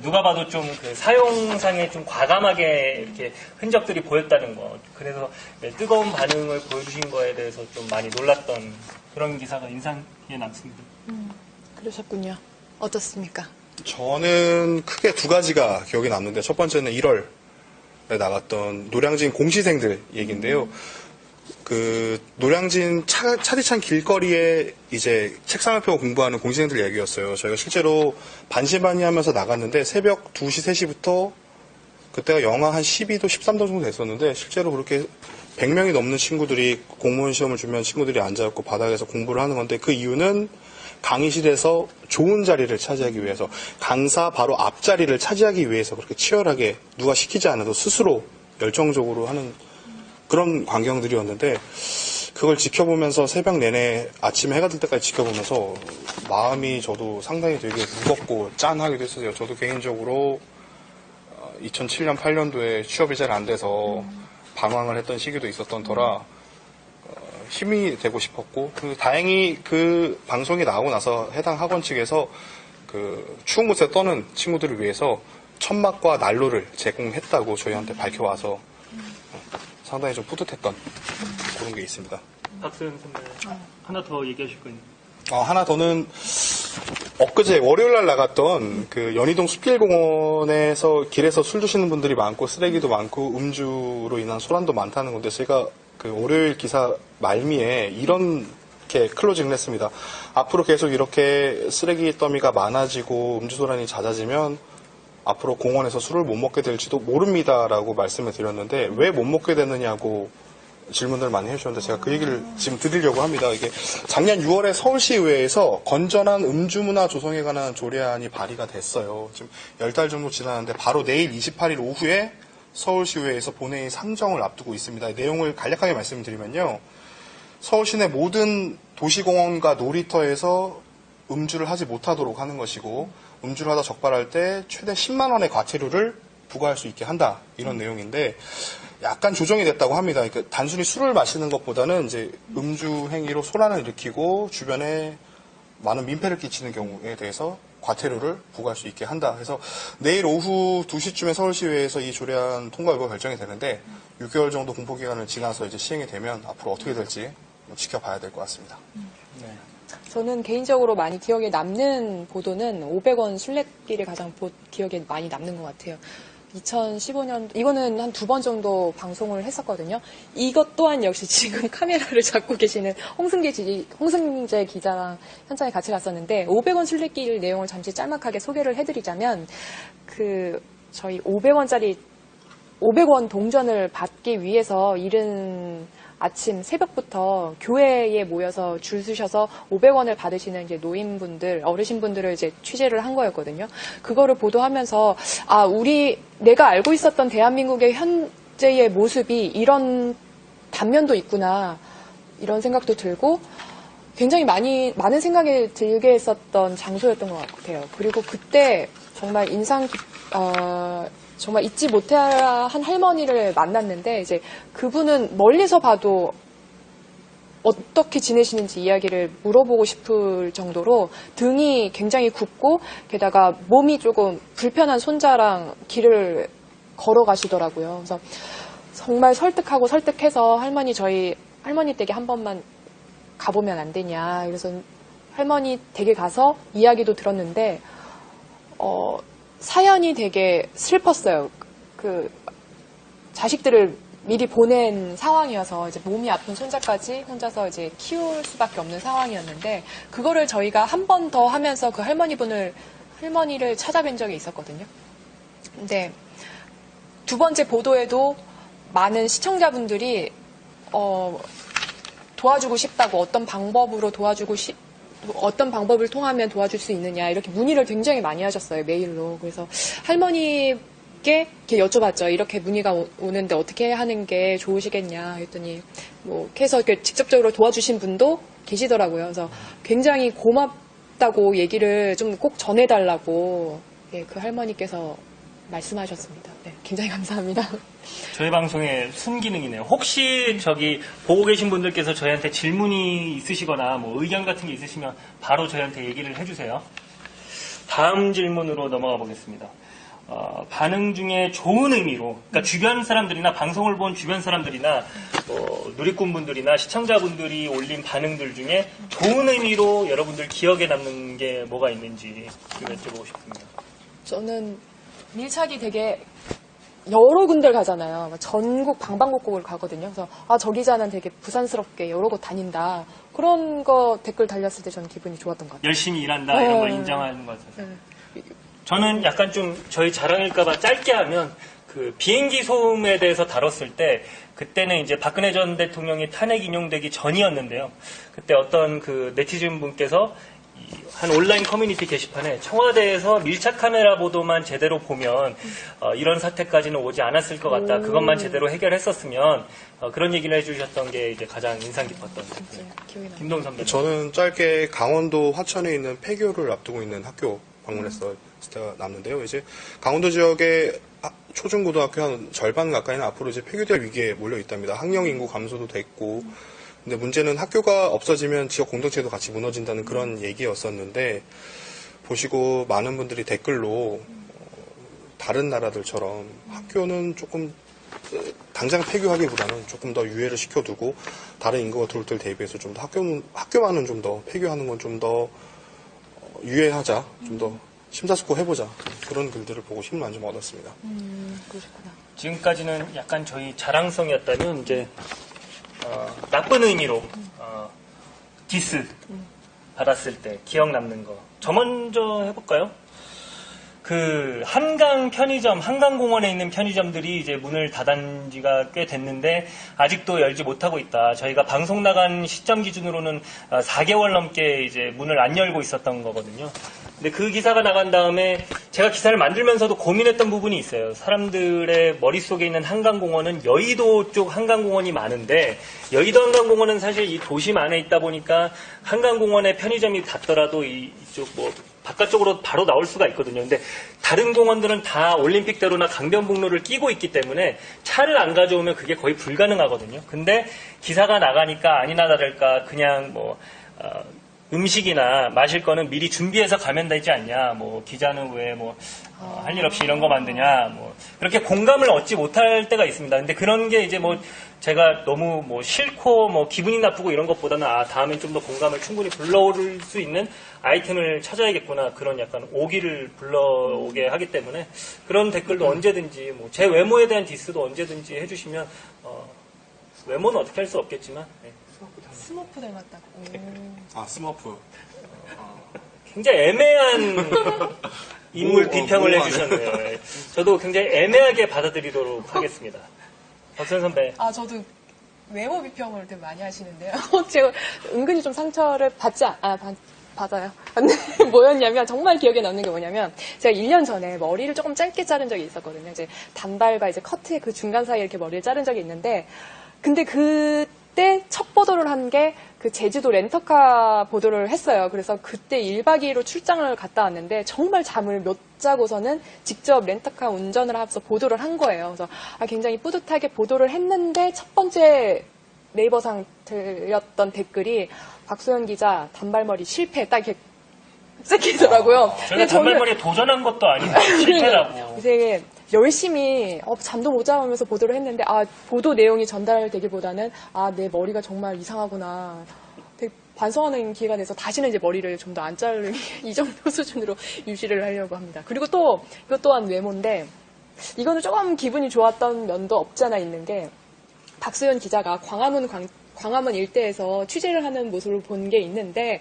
누가 봐도 좀 그 사용상에 좀 과감하게 이렇게 흔적들이 보였다는 것. 그래서 뜨거운 반응을 보여주신 거에 대해서 좀 많이 놀랐던 그런 기사가 인상에 남습니다. 그러셨군요. 어떻습니까? 저는 크게 두 가지가 기억에 남는데 첫 번째는 1월에 나갔던 노량진 공시생들 얘기인데요. 그 노량진 차디찬 길거리에 이제 책상을 펴고 공부하는 공시생들 얘기였어요. 저희가 실제로 반신반의하면서 나갔는데 새벽 2시, 3시부터 그때가 영하 한 12도, 13도 정도 됐었는데 실제로 그렇게 100명이 넘는 친구들이 공무원 시험을 준비한 친구들이 앉아있고 바닥에서 공부를 하는 건데 그 이유는 강의실에서 좋은 자리를 차지하기 위해서 강사 바로 앞자리를 차지하기 위해서 그렇게 치열하게 누가 시키지 않아도 스스로 열정적으로 하는 그런 광경들이었는데 그걸 지켜보면서 새벽 내내 아침에 해가 뜰 때까지 지켜보면서 마음이 저도 상당히 되게 무겁고 짠하기도 했어요. 저도 개인적으로 2007년, 8년도에 취업이 잘 안 돼서 방황을 했던 시기도 있었던 터라 힘이 되고 싶었고 그리고 다행히 그 방송이 나오고 나서 해당 학원 측에서 그 추운 곳에 떠는 친구들을 위해서 천막과 난로를 제공했다고 저희한테 밝혀와서 상당히 좀 뿌듯했던 그런 게 있습니다. 박수현 선배 하나 더 얘기하실 거 있나요? 하나 더는 엊그제 월요일 날 나갔던 그 연희동 숲길공원에서 길에서 술 드시는 분들이 많고 쓰레기도 많고 음주로 인한 소란도 많다는 건데 제가 그 월요일 기사 말미에 이렇게 클로징을 했습니다. 앞으로 계속 이렇게 쓰레기 더미가 많아지고 음주 소란이 잦아지면 앞으로 공원에서 술을 못 먹게 될지도 모릅니다라고 말씀을 드렸는데 왜 못 먹게 되느냐고 질문을 많이 해주셨는데 제가 그 얘기를 지금 드리려고 합니다. 이게 작년 6월에 서울시의회에서 건전한 음주문화 조성에 관한 조례안이 발의가 됐어요. 지금 10달 정도 지났는데 바로 내일 28일 오후에 서울시의회에서 본회의 상정을 앞두고 있습니다. 내용을 간략하게 말씀드리면요. 서울시 내 모든 도시공원과 놀이터에서 음주를 하지 못하도록 하는 것이고 음주를 하다 적발할 때 최대 10만 원의 과태료를 부과할 수 있게 한다. 이런 내용인데 약간 조정이 됐다고 합니다. 그러니까 단순히 술을 마시는 것보다는 이제 음주 행위로 소란을 일으키고 주변에 많은 민폐를 끼치는 경우에 대해서 과태료를 부과할 수 있게 한다. 그래서 내일 오후 2시쯤에 서울시의회에서 이 조례안 통과 여부가 결정이 되는데 6개월 정도 공포 기간을 지나서 이제 시행이 되면 앞으로 어떻게 될지 지켜봐야 될 것 같습니다. 네. 저는 개인적으로 많이 기억에 남는 보도는 500원 순례길이 가장 기억에 많이 남는 것 같아요. 2015년, 이거는 한 2번 정도 방송을 했었거든요. 이것 또한 역시 지금 카메라를 잡고 계시는 홍승재 기자랑 현장에 같이 갔었는데, 500원 순례길 내용을 잠시 짤막하게 소개를 해드리자면, 저희 500원 동전을 받기 위해서 이른 아침 새벽부터 교회에 모여서 줄 서셔서 500원을 받으시는 이제 노인분들, 어르신분들을 이제 취재를 한 거였거든요. 그거를 보도하면서 내가 알고 있었던 대한민국의 현재의 모습이 이런 단면도 있구나 이런 생각도 들고 굉장히 많은 생각이 들게 했었던 장소였던 것 같아요. 그리고 그때 정말 정말 잊지 못할 한 할머니를 만났는데 이제 그분은 멀리서 봐도 어떻게 지내시는지 이야기를 물어보고 싶을 정도로 등이 굉장히 굽고 게다가 몸이 조금 불편한 손자랑 길을 걸어가시더라고요. 그래서 정말 설득해서 저희 할머니 댁에 한 번만 가보면 안 되냐. 그래서 할머니 댁에 가서 이야기도 들었는데 사연이 되게 슬펐어요. 자식들을 미리 보낸 상황이어서 이제 몸이 아픈 손자까지 혼자서 이제 키울 수밖에 없는 상황이었는데 그거를 저희가 한 번 더 하면서 그 할머니를 찾아뵌 적이 있었거든요. 근데 두 번째 보도에도 많은 시청자분들이 도와주고 싶다고 어떤 방법을 통하면 도와줄 수 있느냐 이렇게 문의를 굉장히 많이 하셨어요. 메일로. 그래서 할머니께 이렇게 여쭤봤죠. 이렇게 문의가 오는데 어떻게 하는 게 좋으시겠냐 했더니 해서 이렇게 직접적으로 도와주신 분도 계시더라고요. 그래서 굉장히 고맙다고 얘기를 좀 꼭 전해달라고 그 할머니께서 말씀하셨습니다. 네, 굉장히 감사합니다. 저희 방송의 순기능이네요. 혹시 저기 보고 계신 분들께서 저희한테 질문이 있으시거나 뭐 의견 같은 게 있으시면 바로 저희한테 얘기를 해주세요. 다음 질문으로 넘어가 보겠습니다. 반응 중에 좋은 의미로, 그러니까 주변 사람들이나 방송을 본 주변 사람들이나 누리꾼분들이나 시청자분들이 올린 반응들 중에 좋은 의미로 여러분들 기억에 남는 게 뭐가 있는지 좀 여쭤보고 싶습니다. 저는 밀착이 되게 여러 군데를 가잖아요. 전국 방방곡곡을 가거든요. 그래서 저 기자는 되게 부산스럽게 여러 곳 다닌다. 그런 거 댓글 달렸을 때 저는 기분이 좋았던 것 같아요. 열심히 일한다 이런 걸 인정하는 것 같아서. 저는 약간 좀 저희 자랑일까봐 짧게 하면 그 비행기 소음에 대해서 다뤘을 때 그때는 이제 박근혜 전 대통령이 탄핵 인용되기 전이었는데요. 그때 어떤 그 네티즌 분께서 한 온라인 커뮤니티 게시판에 청와대에서 밀착 카메라 보도만 제대로 보면 이런 사태까지는 오지 않았을 것 같다. 그것만 제대로 해결했었으면 그런 얘기를 해주셨던 게 이제 가장 인상 깊었던 김동 선배. 저는 짧게 강원도 화천에 있는 폐교를 앞두고 있는 학교 방문했을 때가 남는데요. 이제 강원도 지역의 초중고등학교 한 절반 가까이는 앞으로 이제 폐교될 위기에 몰려 있답니다. 학령 인구 감소도 됐고, 근데 문제는 학교가 없어지면 지역 공동체도 같이 무너진다는 그런 얘기였었는데, 보시고 많은 분들이 댓글로 다른 나라들처럼 학교는 조금 당장 폐교하기보다는 조금 더 유예를 시켜두고 다른 인구가 들어올 때를 대비해서 좀 더 학교만은 좀 더 폐교하는 건 좀 더 유예하자, 좀 더 심사숙고해보자, 그런 글들을 보고 힘을 많이 좀 얻었습니다. 그러셨구나. 지금까지는 약간 저희 자랑성이었다면 이제 나쁜 의미로 디스 받았을 때 기억 남는 거. 저 먼저 해볼까요? 그 한강 편의점, 한강공원에 있는 편의점들이 이제 문을 닫은 지가 꽤 됐는데 아직도 열지 못하고 있다. 저희가 방송 나간 시점 기준으로는 4개월 넘게 이제 문을 안 열고 있었던 거거든요. 근데 그 기사가 나간 다음에 제가 기사를 만들면서도 고민했던 부분이 있어요. 사람들의 머릿속에 있는 한강공원은 여의도 쪽 한강공원이 많은데 여의도 한강공원은 사실 이 도심 안에 있다 보니까 한강공원에 편의점이 닫더라도 이쪽 뭐 바깥쪽으로 바로 나올 수가 있거든요. 근데 다른 공원들은 다 올림픽대로나 강변북로를 끼고 있기 때문에 차를 안 가져오면 그게 거의 불가능하거든요. 근데 기사가 나가니까 아니나 다를까 그냥 뭐 음식이나 마실 거는 미리 준비해서 가면 되지 않냐. 뭐 기자는 왜 뭐 할 일 없이 이런 거 만드냐. 뭐 그렇게 공감을 얻지 못할 때가 있습니다. 근데 그런 게 이제 뭐 제가 너무 뭐 싫고 뭐 기분이 나쁘고 이런 것보다는 다음엔 좀 더 공감을 충분히 불러올 수 있는 아이템을 찾아야겠구나. 그런 약간 오기를 불러오게 하기 때문에 그런 댓글도 언제든지 뭐 제 외모에 대한 디스도 언제든지 해주시면 외모는 어떻게 할 수 없겠지만 스머프 닮았다고. 스머프. 굉장히 애매한 인물 비평을 해주셨네요. 저도 굉장히 애매하게 받아들이도록 하겠습니다. 박선 선배. 저도 외모 비평을 되게 많이 하시는데요. 제가 은근히 좀 상처를 받아요. 근데 뭐였냐면, 정말 기억에 남는 게 뭐냐면, 제가 1년 전에 머리를 조금 짧게 자른 적이 있었거든요. 이제 단발과 이제 커트의 그 중간 사이에 이렇게 머리를 자른 적이 있는데, 근데 그때 첫 보도를 한 게 그 제주도 렌터카 보도를 했어요. 그래서 그때 1박 2일로 출장을 갔다 왔는데 정말 잠을 못 자고서는 직접 렌터카 운전을 하면서 보도를 한 거예요. 그래서 굉장히 뿌듯하게 보도를 했는데 첫 번째 네이버상 들렸던 댓글이 박소연 기자 단발머리 실패 딱 이렇게 찍히더라고요. 저희가 단발머리에 도전한 것도 아닌데 실패라고. 되게 열심히 잠도 못 자면서 보도를 했는데 보도 내용이 전달되기보다는 내 머리가 정말 이상하구나. 되게 반성하는 기회가 돼서 다시는 이제 머리를 좀 더 안 자르는 이 정도 수준으로 유지를 하려고 합니다. 그리고 또 이것 또한 외모인데 이거는 조금 기분이 좋았던 면도 없지 않아 있는 게 박소연 기자가 광화문 일대에서 취재를 하는 모습을 본 게 있는데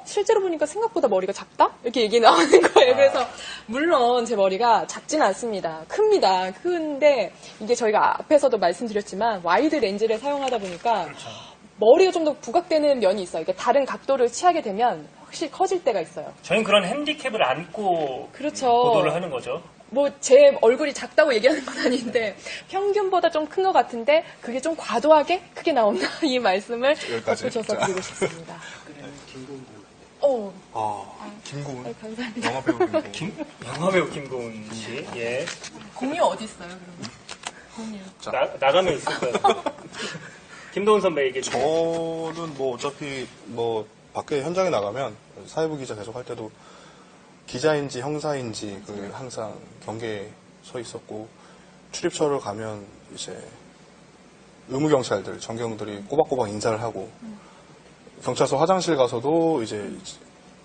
실제로 보니까 생각보다 머리가 작다? 이렇게 얘기 나오는 거예요. 그래서 물론 제 머리가 작지는 않습니다. 큽니다. 큰데 이게 저희가 앞에서도 말씀드렸지만 와이드 렌즈를 사용하다 보니까 머리가 좀 더 부각되는 면이 있어요. 이게 다른 각도를 취하게 되면 확실히 커질 때가 있어요. 저희는 그런 핸디캡을 안고 그렇죠. 보도를 하는 거죠. 뭐 제 얼굴이 작다고 얘기하는 건 아닌데 평균보다 좀 큰 것 같은데 그게 좀 과도하게 크게 나온다. 이 말씀을 덧붙여서 드리고 싶습니다. 김고은. 감사합니다. 영화배우 김고은. 영화배우 김고은 씨. 예. 공유 어디 있어요, 그러면? 공유. 나가면 있을 거예요. 김도훈 선배 얘기해 주세요. 저는 뭐 어차피 뭐 밖에 현장에 나가면 사회부 기자 계속 할 때도 기자인지 형사인지 그 항상 경계에 서 있었고 출입처를 가면 이제 의무경찰들, 전경들이 꼬박꼬박 인사를 하고 경찰서 화장실 가서도 이제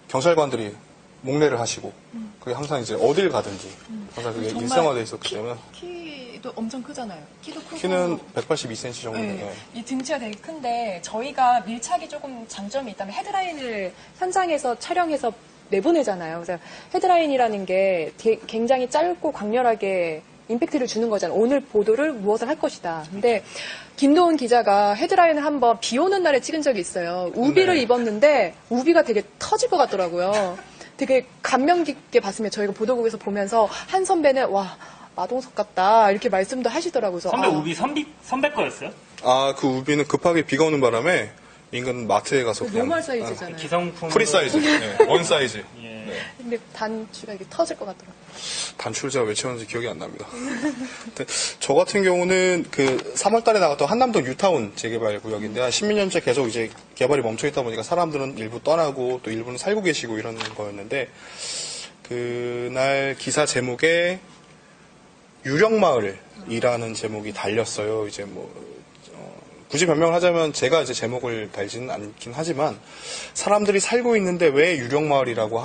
경찰관들이 목례를 하시고 그게 항상 이제 어딜 가든지 항상 그게 정말 일상화돼 있었기 때문에 키도 엄청 크잖아요. 키도 크고. 키는 182cm 정도 네. 돼요. 이 등치가 되게 큰데 저희가 밀착이 조금 장점이 있다면 헤드라인을 현장에서 촬영해서 내보내잖아요. 그래서 헤드라인이라는 게 굉장히 짧고 강렬하게 임팩트를 주는 거잖아요. 오늘 보도를 무엇을 할 것이다. 근데 김도훈 기자가 헤드라인을 한번 비 오는 날에 찍은 적이 있어요. 우비를 네. 입었는데 우비가 되게 터질 것 같더라고요. 되게 감명 깊게 봤으면 저희가 보도국에서 보면서 한 선배는 와 마동석 같다 이렇게 말씀도 하시더라고요. 그래서 선배 우비 선배 거였어요? 그 우비는 급하게 비가 오는 바람에 인근 마트에 가서 그냥 노멀 사이즈잖아요. 기성품. 프리 사이즈, 원 사이즈. 예. 근데 단추가 이렇게 터질 것 같더라고요. 단추를 제가 왜 채웠는지 기억이 안 납니다. 근데 저 같은 경우는 그 3월 달에 나갔던 한남동 뉴타운 재개발 구역인데 한 10몇 년째 계속 이제 개발이 멈춰 있다 보니까 사람들은 일부 떠나고 또 일부는 살고 계시고 이런 거였는데 그날 기사 제목에 유령마을이라는 제목이 달렸어요. 이제 뭐 굳이 변명을 하자면 제가 이제 제목을 달지는 않긴 하지만 사람들이 살고 있는데 왜 유령마을이라고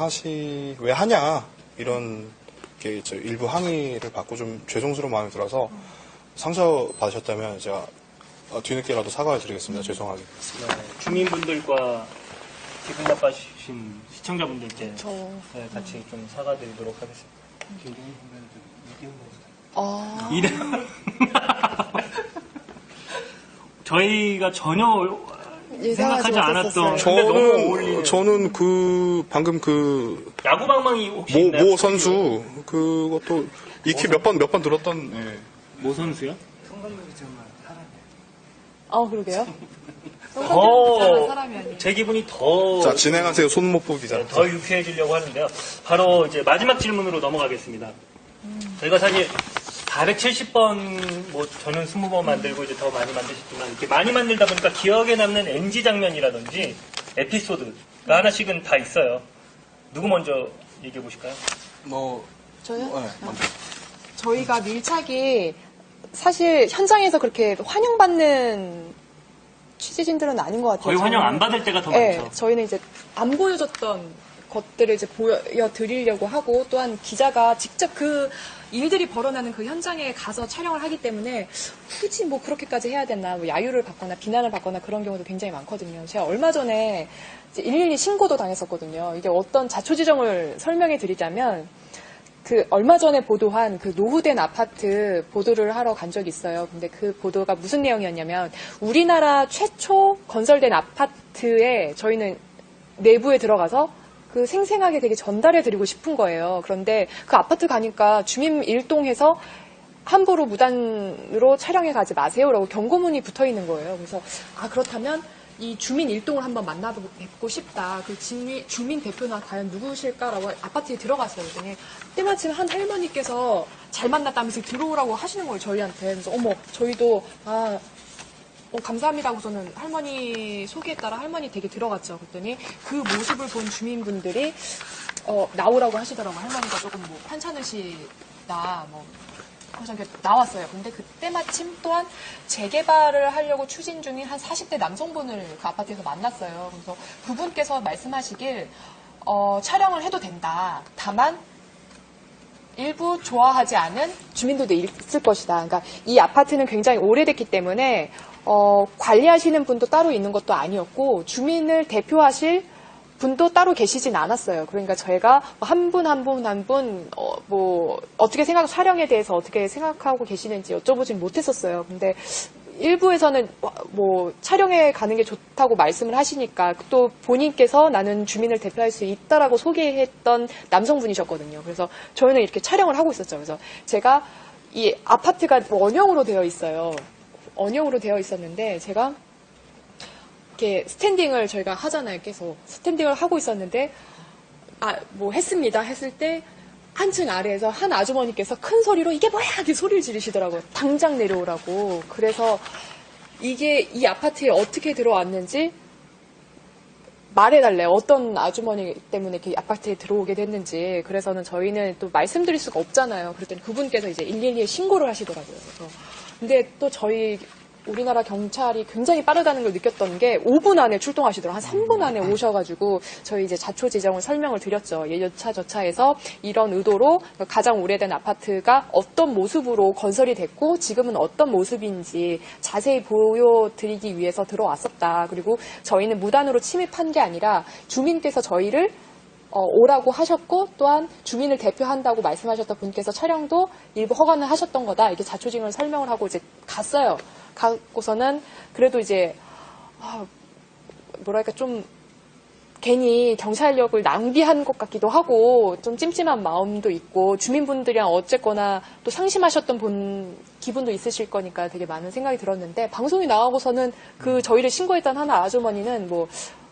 왜 하냐 이런 게 일부 항의를 받고 좀 죄송스러운 마음이 들어서 상처 받으셨다면 제가 뒤늦게라도 사과를 드리겠습니다. 죄송하게. 네, 주민분들과 기분 나빠하신 시청자분들께 네, 같이 좀 사과드리도록 하겠습니다. 저희가 전혀 생각하지 않았던 근데 너무 어울리는 저는 방금 야구방망이 혹시 있나요? 모 선수 그것도 익히 몇 번 들었던 모 선수요? 그러게요. 사람이 아니에요. 제 기분이 더 자 진행하세요. 손목보 기자. 더 유쾌해지려고 하는데요. 바로 이제 마지막 질문으로 넘어가겠습니다. 저희가 사실 470번, 저는 20번 만들고 이제 더 많이 만드셨지만, 이렇게 많이 만들다 보니까 기억에 남는 NG 장면이라든지 에피소드가 하나씩은 다 있어요. 누구 먼저 얘기해 보실까요? 저요? 네, 먼저. 저희가 밀착이 사실 현장에서 그렇게 환영받는 취재진들은 아닌 것 같아요. 거의 환영 안 받을 때가 더 네, 많죠. 저희는 이제 안 보여줬던 것들을 이제 보여드리려고 하고 또한 기자가 직접 그 일들이 벌어나는 그 현장에 가서 촬영을 하기 때문에 굳이 그렇게까지 해야 되나 야유를 받거나 비난을 받거나 그런 경우도 굉장히 많거든요. 제가 얼마 전에 이제 112 신고도 당했었거든요. 이게 어떤 자초지종을 설명해 드리자면 그 얼마 전에 보도한 그 노후된 아파트 보도를 하러 간 적이 있어요. 근데 그 보도가 무슨 내용이었냐면 우리나라 최초 건설된 아파트에 저희는 내부에 들어가서 그 생생하게 되게 전달해 드리고 싶은 거예요. 그런데 그 아파트 가니까 주민 일동해서 함부로 무단으로 촬영해 가지 마세요라고 경고문이 붙어 있는 거예요. 그래서 그렇다면 이 주민 일동을 한번 만나뵙고 싶다. 그 주민 대표나 과연 누구실까라고 아파트에 들어갔어요. 그랬더니 때마침 한 할머니께서 잘 만났다면서 들어오라고 하시는 거예요. 저희한테. 그래서 저희도 감사합니다 하고서는 할머니 소개에 따라 할머니 댁에 들어갔죠. 그랬더니 그 모습을 본 주민분들이 나오라고 하시더라고요. 할머니가 조금 편찮으시다. 그래서 이렇게 나왔어요. 근데 그때 마침 또한 재개발을 하려고 추진 중인 한 40대 남성분을 그 아파트에서 만났어요. 그래서 그분께서 말씀하시길 촬영을 해도 된다. 다만 일부 좋아하지 않은 주민들도 있을 것이다. 그러니까 이 아파트는 굉장히 오래됐기 때문에 관리하시는 분도 따로 있는 것도 아니었고 주민을 대표하실 분도 따로 계시진 않았어요. 그러니까 저희가 한 분 어떻게 촬영에 대해서 어떻게 생각하고 계시는지 여쭤보진 못했었어요. 근데 일부에서는 촬영에 가는 게 좋다고 말씀을 하시니까 또 본인께서 나는 주민을 대표할 수 있다라고 소개했던 남성분이셨거든요. 그래서 저희는 이렇게 촬영을 하고 있었죠. 그래서 제가 이 아파트가 원형으로 되어 있어요. 원형으로 되어 있었는데 제가 이렇게 스탠딩을 저희가 하잖아요. 계속 스탠딩을 하고 있었는데 뭐 했습니다 했을 때 한층 아래에서 한 아주머니께서 큰 소리로 이게 뭐야 이렇게 소리를 지르시더라고요. 당장 내려오라고. 그래서 이게 이 아파트에 어떻게 들어왔는지 말해달래요. 어떤 아주머니 때문에 이렇게 아파트에 들어오게 됐는지. 그래서는 저희는 또 말씀드릴 수가 없잖아요. 그랬더니 그분께서 이제 112에 신고를 하시더라고요. 그래서 근데 또 저희 우리나라 경찰이 굉장히 빠르다는 걸 느꼈던 게 5분 안에 출동하시더라고요. 한 3분 안에 오셔가지고 저희 이제 자초 지정을 설명을 드렸죠. 여차저차해서 이런 의도로 가장 오래된 아파트가 어떤 모습으로 건설이 됐고 지금은 어떤 모습인지 자세히 보여드리기 위해서 들어왔었다. 그리고 저희는 무단으로 침입한 게 아니라 주민께서 저희를 오라고 하셨고 또한 주민을 대표한다고 말씀하셨던 분께서 촬영도 일부 허가는 하셨던 거다. 이렇게 자초지정을 설명을 하고 이제 갔어요. 가고서는 그래도 이제 뭐랄까 좀 괜히 경찰력을 낭비한 것 같기도 하고 좀 찜찜한 마음도 있고 주민분들이랑 어쨌거나 또 상심하셨던 기분도 있으실 거니까 되게 많은 생각이 들었는데 방송이 나가고서는 그 저희를 신고했던 하나 아주머니는 뭐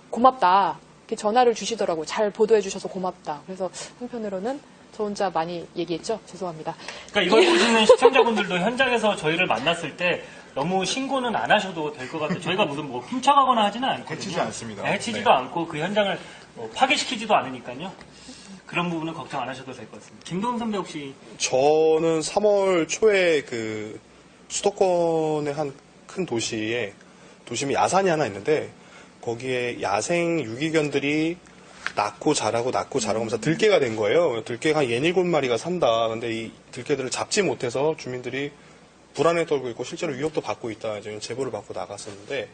고맙다 이렇게 전화를 주시더라고요. 잘 보도해 주셔서 고맙다. 그래서 한편으로는 저 혼자 많이 얘기했죠. 죄송합니다. 그러니까 이걸 보시는 시청자분들도 현장에서 저희를 만났을 때 너무 신고는 안 하셔도 될 것 같아요. 저희가 무슨 뭐 훔쳐가거나 하지는 않거든요. 해치지 않습니다. 해치지도 않고 그 현장을 파괴시키지도 않으니까요. 그런 부분은 걱정 안 하셔도 될 것 같습니다. 김도훈 선배 혹시 저는 3월 초에 그 수도권의 한 큰 도시에 도심이 야산이 하나 있는데 거기에 야생 유기견들이 낳고 자라고 하면서 들개가 된 거예요. 들개가 한 67마리가 산다. 근데 이 들개들을 잡지 못해서 주민들이 불안에 떨고 있고 실제로 위협도 받고 있다. 이제 제보를 받고 나갔었는데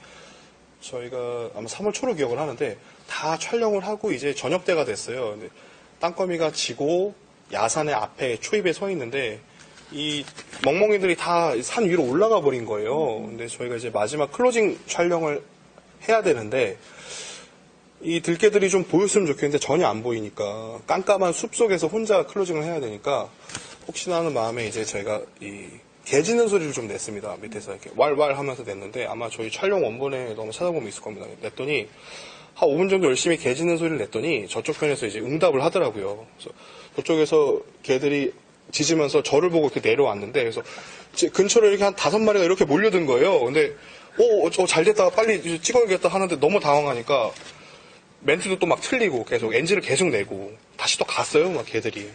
저희가 아마 3월 초로 기억을 하는데 다 촬영을 하고 이제 저녁 때가 됐어요. 근데 땅거미가 지고 야산의 앞에 초입에 서 있는데 이 멍멍이들이 다 산 위로 올라가 버린 거예요. 근데 저희가 이제 마지막 클로징 촬영을 해야 되는데 이 들개들이 좀 보였으면 좋겠는데 전혀 안 보이니까 깜깜한 숲 속에서 혼자 클로징을 해야 되니까 혹시나 하는 마음에 이제 저희가 이 개 짖는 소리를 좀 냈습니다. 밑에서 이렇게 왈왈 하면서 냈는데 아마 저희 촬영 원본에 너무 찾아보면 있을 겁니다. 냈더니 한 5분 정도 열심히 개 짖는 소리를 냈더니 저쪽 편에서 이제 응답을 하더라고요. 그래서 저쪽에서 개들이 짖으면서 저를 보고 이렇게 내려왔는데 그래서 근처로 이렇게 한 5마리가 이렇게 몰려든 거예요. 근데 잘 됐다 빨리 찍어야겠다 하는데 너무 당황하니까 멘트도 또 막 틀리고 계속 NG를 계속 내고 다시 또 갔어요. 막 개들이.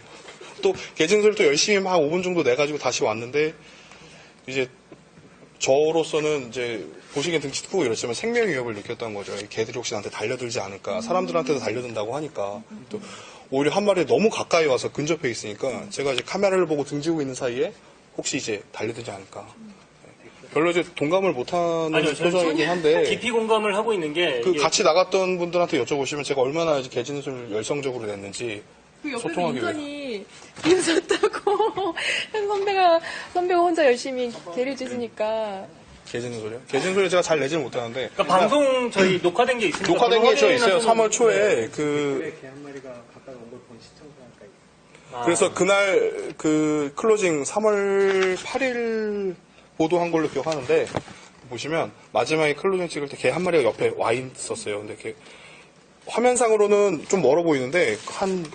또 개 짖는 소리 또 열심히 막 5분 정도 내가지고 다시 왔는데 이제 저로서는 이제 보시기엔 등치 크고 이렇지만 생명 위협을 느꼈던 거죠. 이 개들이 혹시 나한테 달려들지 않을까. 사람들한테도 달려든다고 하니까. 또 오히려 한 마리 너무 가까이 와서 근접해 있으니까 제가 이제 카메라를 보고 등지고 있는 사이에 혹시 이제 달려들지 않을까. 별로 이제 동감을 못하는 표정이긴 한데 깊이 공감을 하고 있는 게 같이 나갔던 분들한테 여쭤보시면 제가 얼마나 이제 개 짖는 소리를 열성적으로 냈는지 그 옆에서 소통하기 인턴이 비웃었다고 선배가 혼자 열심히 개를 짖으니까 개 짖는 소리요? 개 짖는 소리 제가 잘 내지는 못하는데 그러니까 방송 저희 녹화된 게 있습니다. 녹화된 게 저 있어요. 3월 초에 개 한 마리가 가까이 온 걸 본 시청자가 그래서 그날 그 클로징 3월 8일 보도한 걸로 기억하는데 보시면 마지막에 클로징 찍을 때 개 한 마리가 옆에 와 있었어요. 근데 이렇게 화면상으로는 좀 멀어 보이는데 한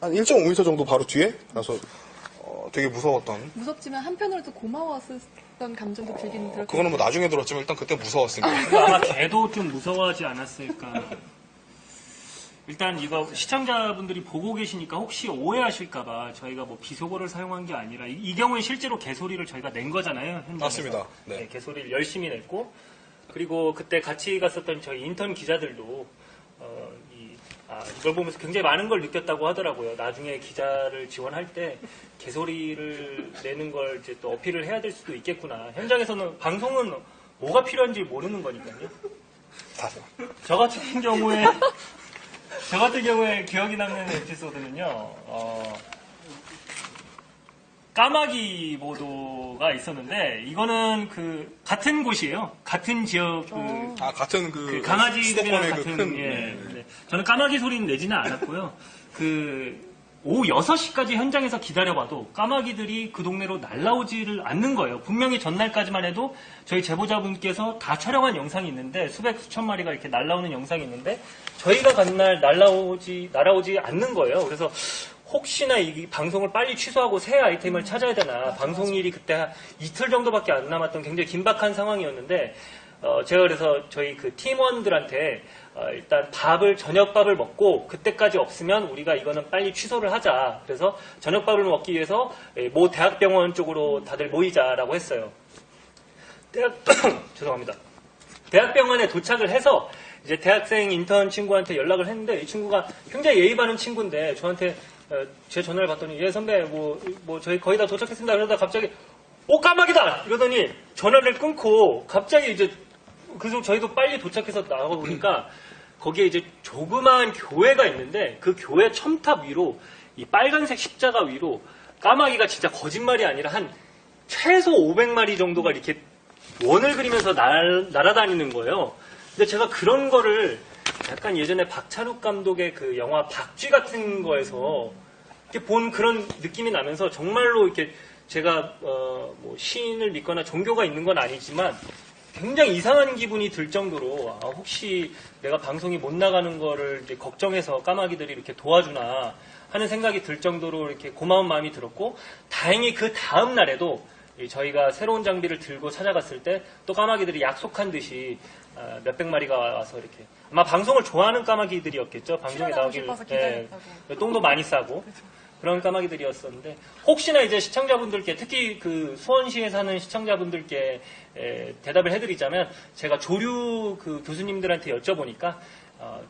1.5m 정도 바로 뒤에 라서 되게 무섭지만 한편으로도 고마웠었던 감정도 들긴 들었어요. 그거는 뭐 나중에 들었지만 일단 그때 무서웠습니다. 아마 개도 좀 무서워하지 않았을까. 일단 이거 시청자분들이 보고 계시니까 혹시 오해하실까봐 저희가 뭐 비속어를 사용한 게 아니라 이 경우에 실제로 개소리를 저희가 낸 거잖아요. 현장에서. 맞습니다. 네. 개소리를 열심히 냈고 그리고 그때 같이 갔었던 저희 인턴 기자들도 이걸 보면서 굉장히 많은 걸 느꼈다고 하더라고요. 나중에 기자를 지원할 때 개소리를 내는 걸 이제 또 어필을 해야 될 수도 있겠구나. 현장에서는 방송은 뭐가 필요한지 모르는 거니까요. 저 같은 경우에 기억이 남는 에피소드는요. 까마귀 보도가 있었는데 이거는 그 같은 곳이에요. 같은 지역 같은 그 강아지들이랑 수도권의 같은 큰 네. 저는 까마귀 소리는 내지는 않았고요. 그 오후 6시까지 현장에서 기다려봐도 까마귀들이 그 동네로 날라오지를 않는 거예요. 분명히 전날까지만 해도 저희 제보자분께서 다 촬영한 영상이 있는데 수백 수천 마리가 이렇게 날라오는 영상이 있는데 저희가 간 날 날아오지 않는 거예요. 그래서 혹시나 이 방송을 빨리 취소하고 새 아이템을 찾아야 되나, 방송일이 그때 한 이틀 정도밖에 안 남았던 굉장히 긴박한 상황이었는데 제가 그래서 저희 그 팀원들한테 일단 저녁밥을 먹고 그때까지 없으면 우리가 이거는 빨리 취소를 하자. 그래서 저녁밥을 먹기 위해서 모 대학병원 쪽으로 다들 모이자라고 했어요. 죄송합니다. 대학병원에 도착을 해서 이제 대학생 인턴 친구한테 연락을 했는데 이 친구가 굉장히 예의 바른 친구인데 저한테 제 전화를 받더니 예 선배 뭐 저희 거의 다 도착했습니다. 그러다 갑자기 까마귀다 이러더니 전화를 끊고 갑자기 이제 그래서 저희도 빨리 도착해서 나가 보니까 거기에 이제 조그마한 교회가 있는데 그 교회 첨탑 위로 이 빨간색 십자가 위로 까마귀가 진짜 거짓말이 아니라 한 최소 500마리 정도가 이렇게 원을 그리면서 날아다니는 거예요. 근데 제가 그런 거를 약간 예전에 박찬욱 감독의 그 영화 박쥐 같은 거에서 이렇게 본 그런 느낌이 나면서 정말로 이렇게 제가 뭐 시인을 믿거나 종교가 있는 건 아니지만 굉장히 이상한 기분이 들 정도로 혹시 내가 방송이 못 나가는 거를 이제 걱정해서 까마귀들이 이렇게 도와주나 하는 생각이 들 정도로 이렇게 고마운 마음이 들었고 다행히 그 다음 날에도 저희가 새로운 장비를 들고 찾아갔을 때 또 까마귀들이 약속한 듯이 몇백 마리가 와서 이렇게 아마 방송을 좋아하는 까마귀들이었겠죠. 방송에 나오길 똥도 많이 싸고 그런 까마귀들이었었는데 혹시나 이제 시청자분들께 특히 그 수원시에 사는 시청자분들께 대답을 해드리자면 제가 조류 그 교수님들한테 여쭤보니까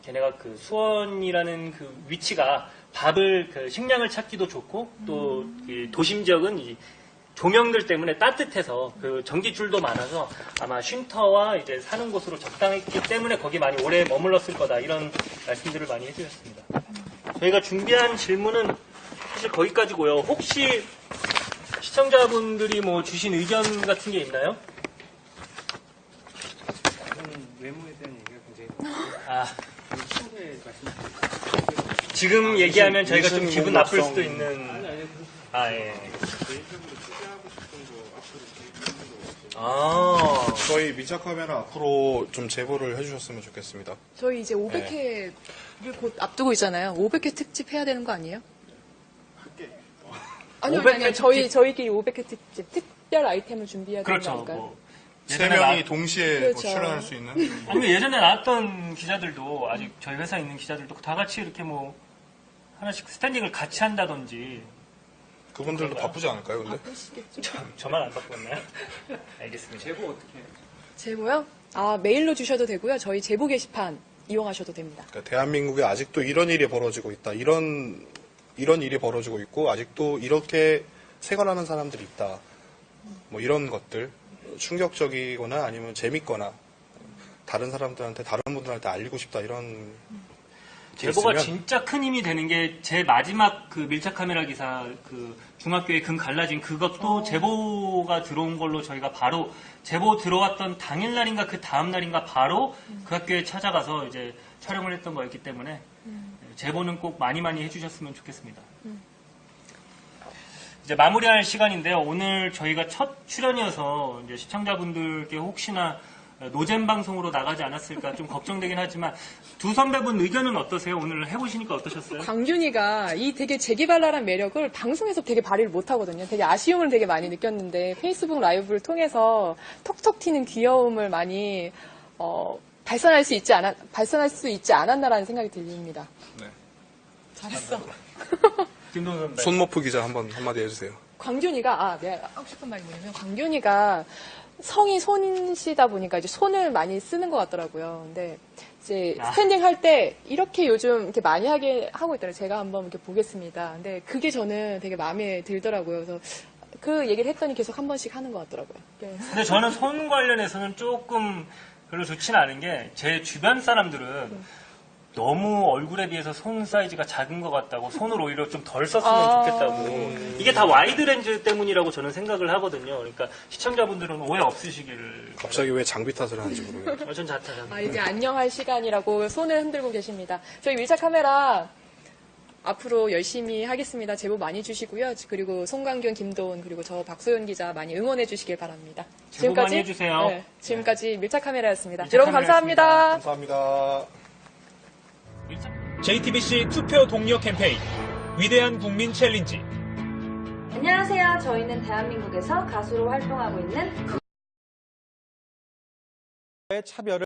걔네가 그 수원이라는 그 위치가 그 식량을 찾기도 좋고 또 도심 지역은 이 조명들 때문에 따뜻해서 그 전기줄도 많아서 아마 쉼터와 이제 사는 곳으로 적당했기 때문에 거기 많이 오래 머물렀을 거다 이런 말씀들을 많이 해주셨습니다. 저희가 준비한 질문은 사실 거기까지고요. 혹시 시청자분들이 뭐 주신 의견 같은 게 있나요? 외모에 대한 얘기가 굉장히 친구의 말씀. 지금 얘기하면 저희가 좀 기분 나쁠 수도 있는. 예. 저희 밀착 카메라 앞으로 좀 제보를 해주셨으면 좋겠습니다. 저희 이제 500회를 곧 앞두고 있잖아요. 500회 특집 해야 되는 거 아니에요? 아니요, 500회 저희끼리 500회 특집, 특별 아이템을 준비해야 되는 거 아닐까요? 뭐 세 명이 동시에 그렇죠. 출연할 수 있는? 아니 예전에 나왔던 기자들도 아직 저희 회사에 있는 기자들도 다 같이 이렇게 뭐 하나씩 스탠딩을 같이 한다든지. 그분들도 바쁘지 않을까요, 근데? 저만 안 바꿨나요? 알겠습니다. 제보 어떻게 해요? 제보요? 메일로 주셔도 되고요. 저희 제보 게시판 이용하셔도 됩니다. 그러니까 대한민국에 아직도 이런 일이 벌어지고 있다. 이런 일이 벌어지고 있고 아직도 이렇게 생활하는 사람들이 있다. 뭐 이런 것들 충격적이거나 아니면 재밌거나 다른 사람들한테 다른 분들한테 알리고 싶다 이런 제보가 있으면 진짜 큰 힘이 되는 게 제 마지막 그 밀착 카메라 기사 그 중학교에 금 갈라진 그것도 제보가 들어온 걸로 저희가 바로 제보 들어왔던 당일날인가 그 다음날인가 바로 그 학교에 찾아가서 이제 촬영을 했던 거였기 때문에 제보는 꼭 많이 해주셨으면 좋겠습니다. 이제 마무리할 시간인데요. 오늘 저희가 첫 출연이어서 이제 시청자분들께 혹시나 노잼 방송으로 나가지 않았을까 좀 걱정되긴 하지만 두 선배분 의견은 어떠세요? 오늘 해보시니까 어떠셨어요? 광균이가 이 되게 재기발랄한 매력을 방송에서 되게 발휘를 못하거든요. 되게 아쉬움을 되게 많이 느꼈는데 페이스북 라이브를 통해서 톡톡 튀는 귀여움을 많이 발산할 수 있지 않았나라는 생각이 들립니다. 네. 잘했어. 김동 선배. 손모프 기자 한마디 해주세요. 광균이가 내가 하고 싶은 말이 뭐냐면 광균이가 성이 손씨다 보니까 이제 손을 많이 쓰는 것 같더라고요. 근데 이제 스탠딩 할 때 이렇게 요즘 이렇게 많이 하게 하고 있더라고요. 제가 한번 이렇게 보겠습니다. 근데 그게 저는 되게 마음에 들더라고요. 그래서 그 얘기를 했더니 계속 한 번씩 하는 것 같더라고요. 근데 저는 손 관련해서는 조금 별로 좋지는 않은 게 제 주변 사람들은 너무 얼굴에 비해서 손 사이즈가 작은 것 같다고 손을 오히려 좀 덜 썼으면 좋겠다고 이게 다 와이드 렌즈 때문이라고 저는 생각을 하거든요. 그러니까 시청자분들은 오해 없으시기를 갑자기 왜 장비 탓을 하는지 모르겠어요. 전 자타장. 이제 안녕할 시간이라고 손을 흔들고 계십니다. 저희 밀착 카메라 앞으로 열심히 하겠습니다. 제보 많이 주시고요. 그리고 송광균, 김도훈 그리고 저 박소연 기자 많이 응원해 주시길 바랍니다. 제보 많이 해주세요. 네, 지금까지 밀착카메라였습니다. 밀착 여러분 카메라였습니다. 감사합니다. 감사합니다. JTBC 투표 동료 캠페인 위대한 국민 챌린지. 안녕하세요. 저희는 대한민국에서 가수로 활동하고 있는 차별을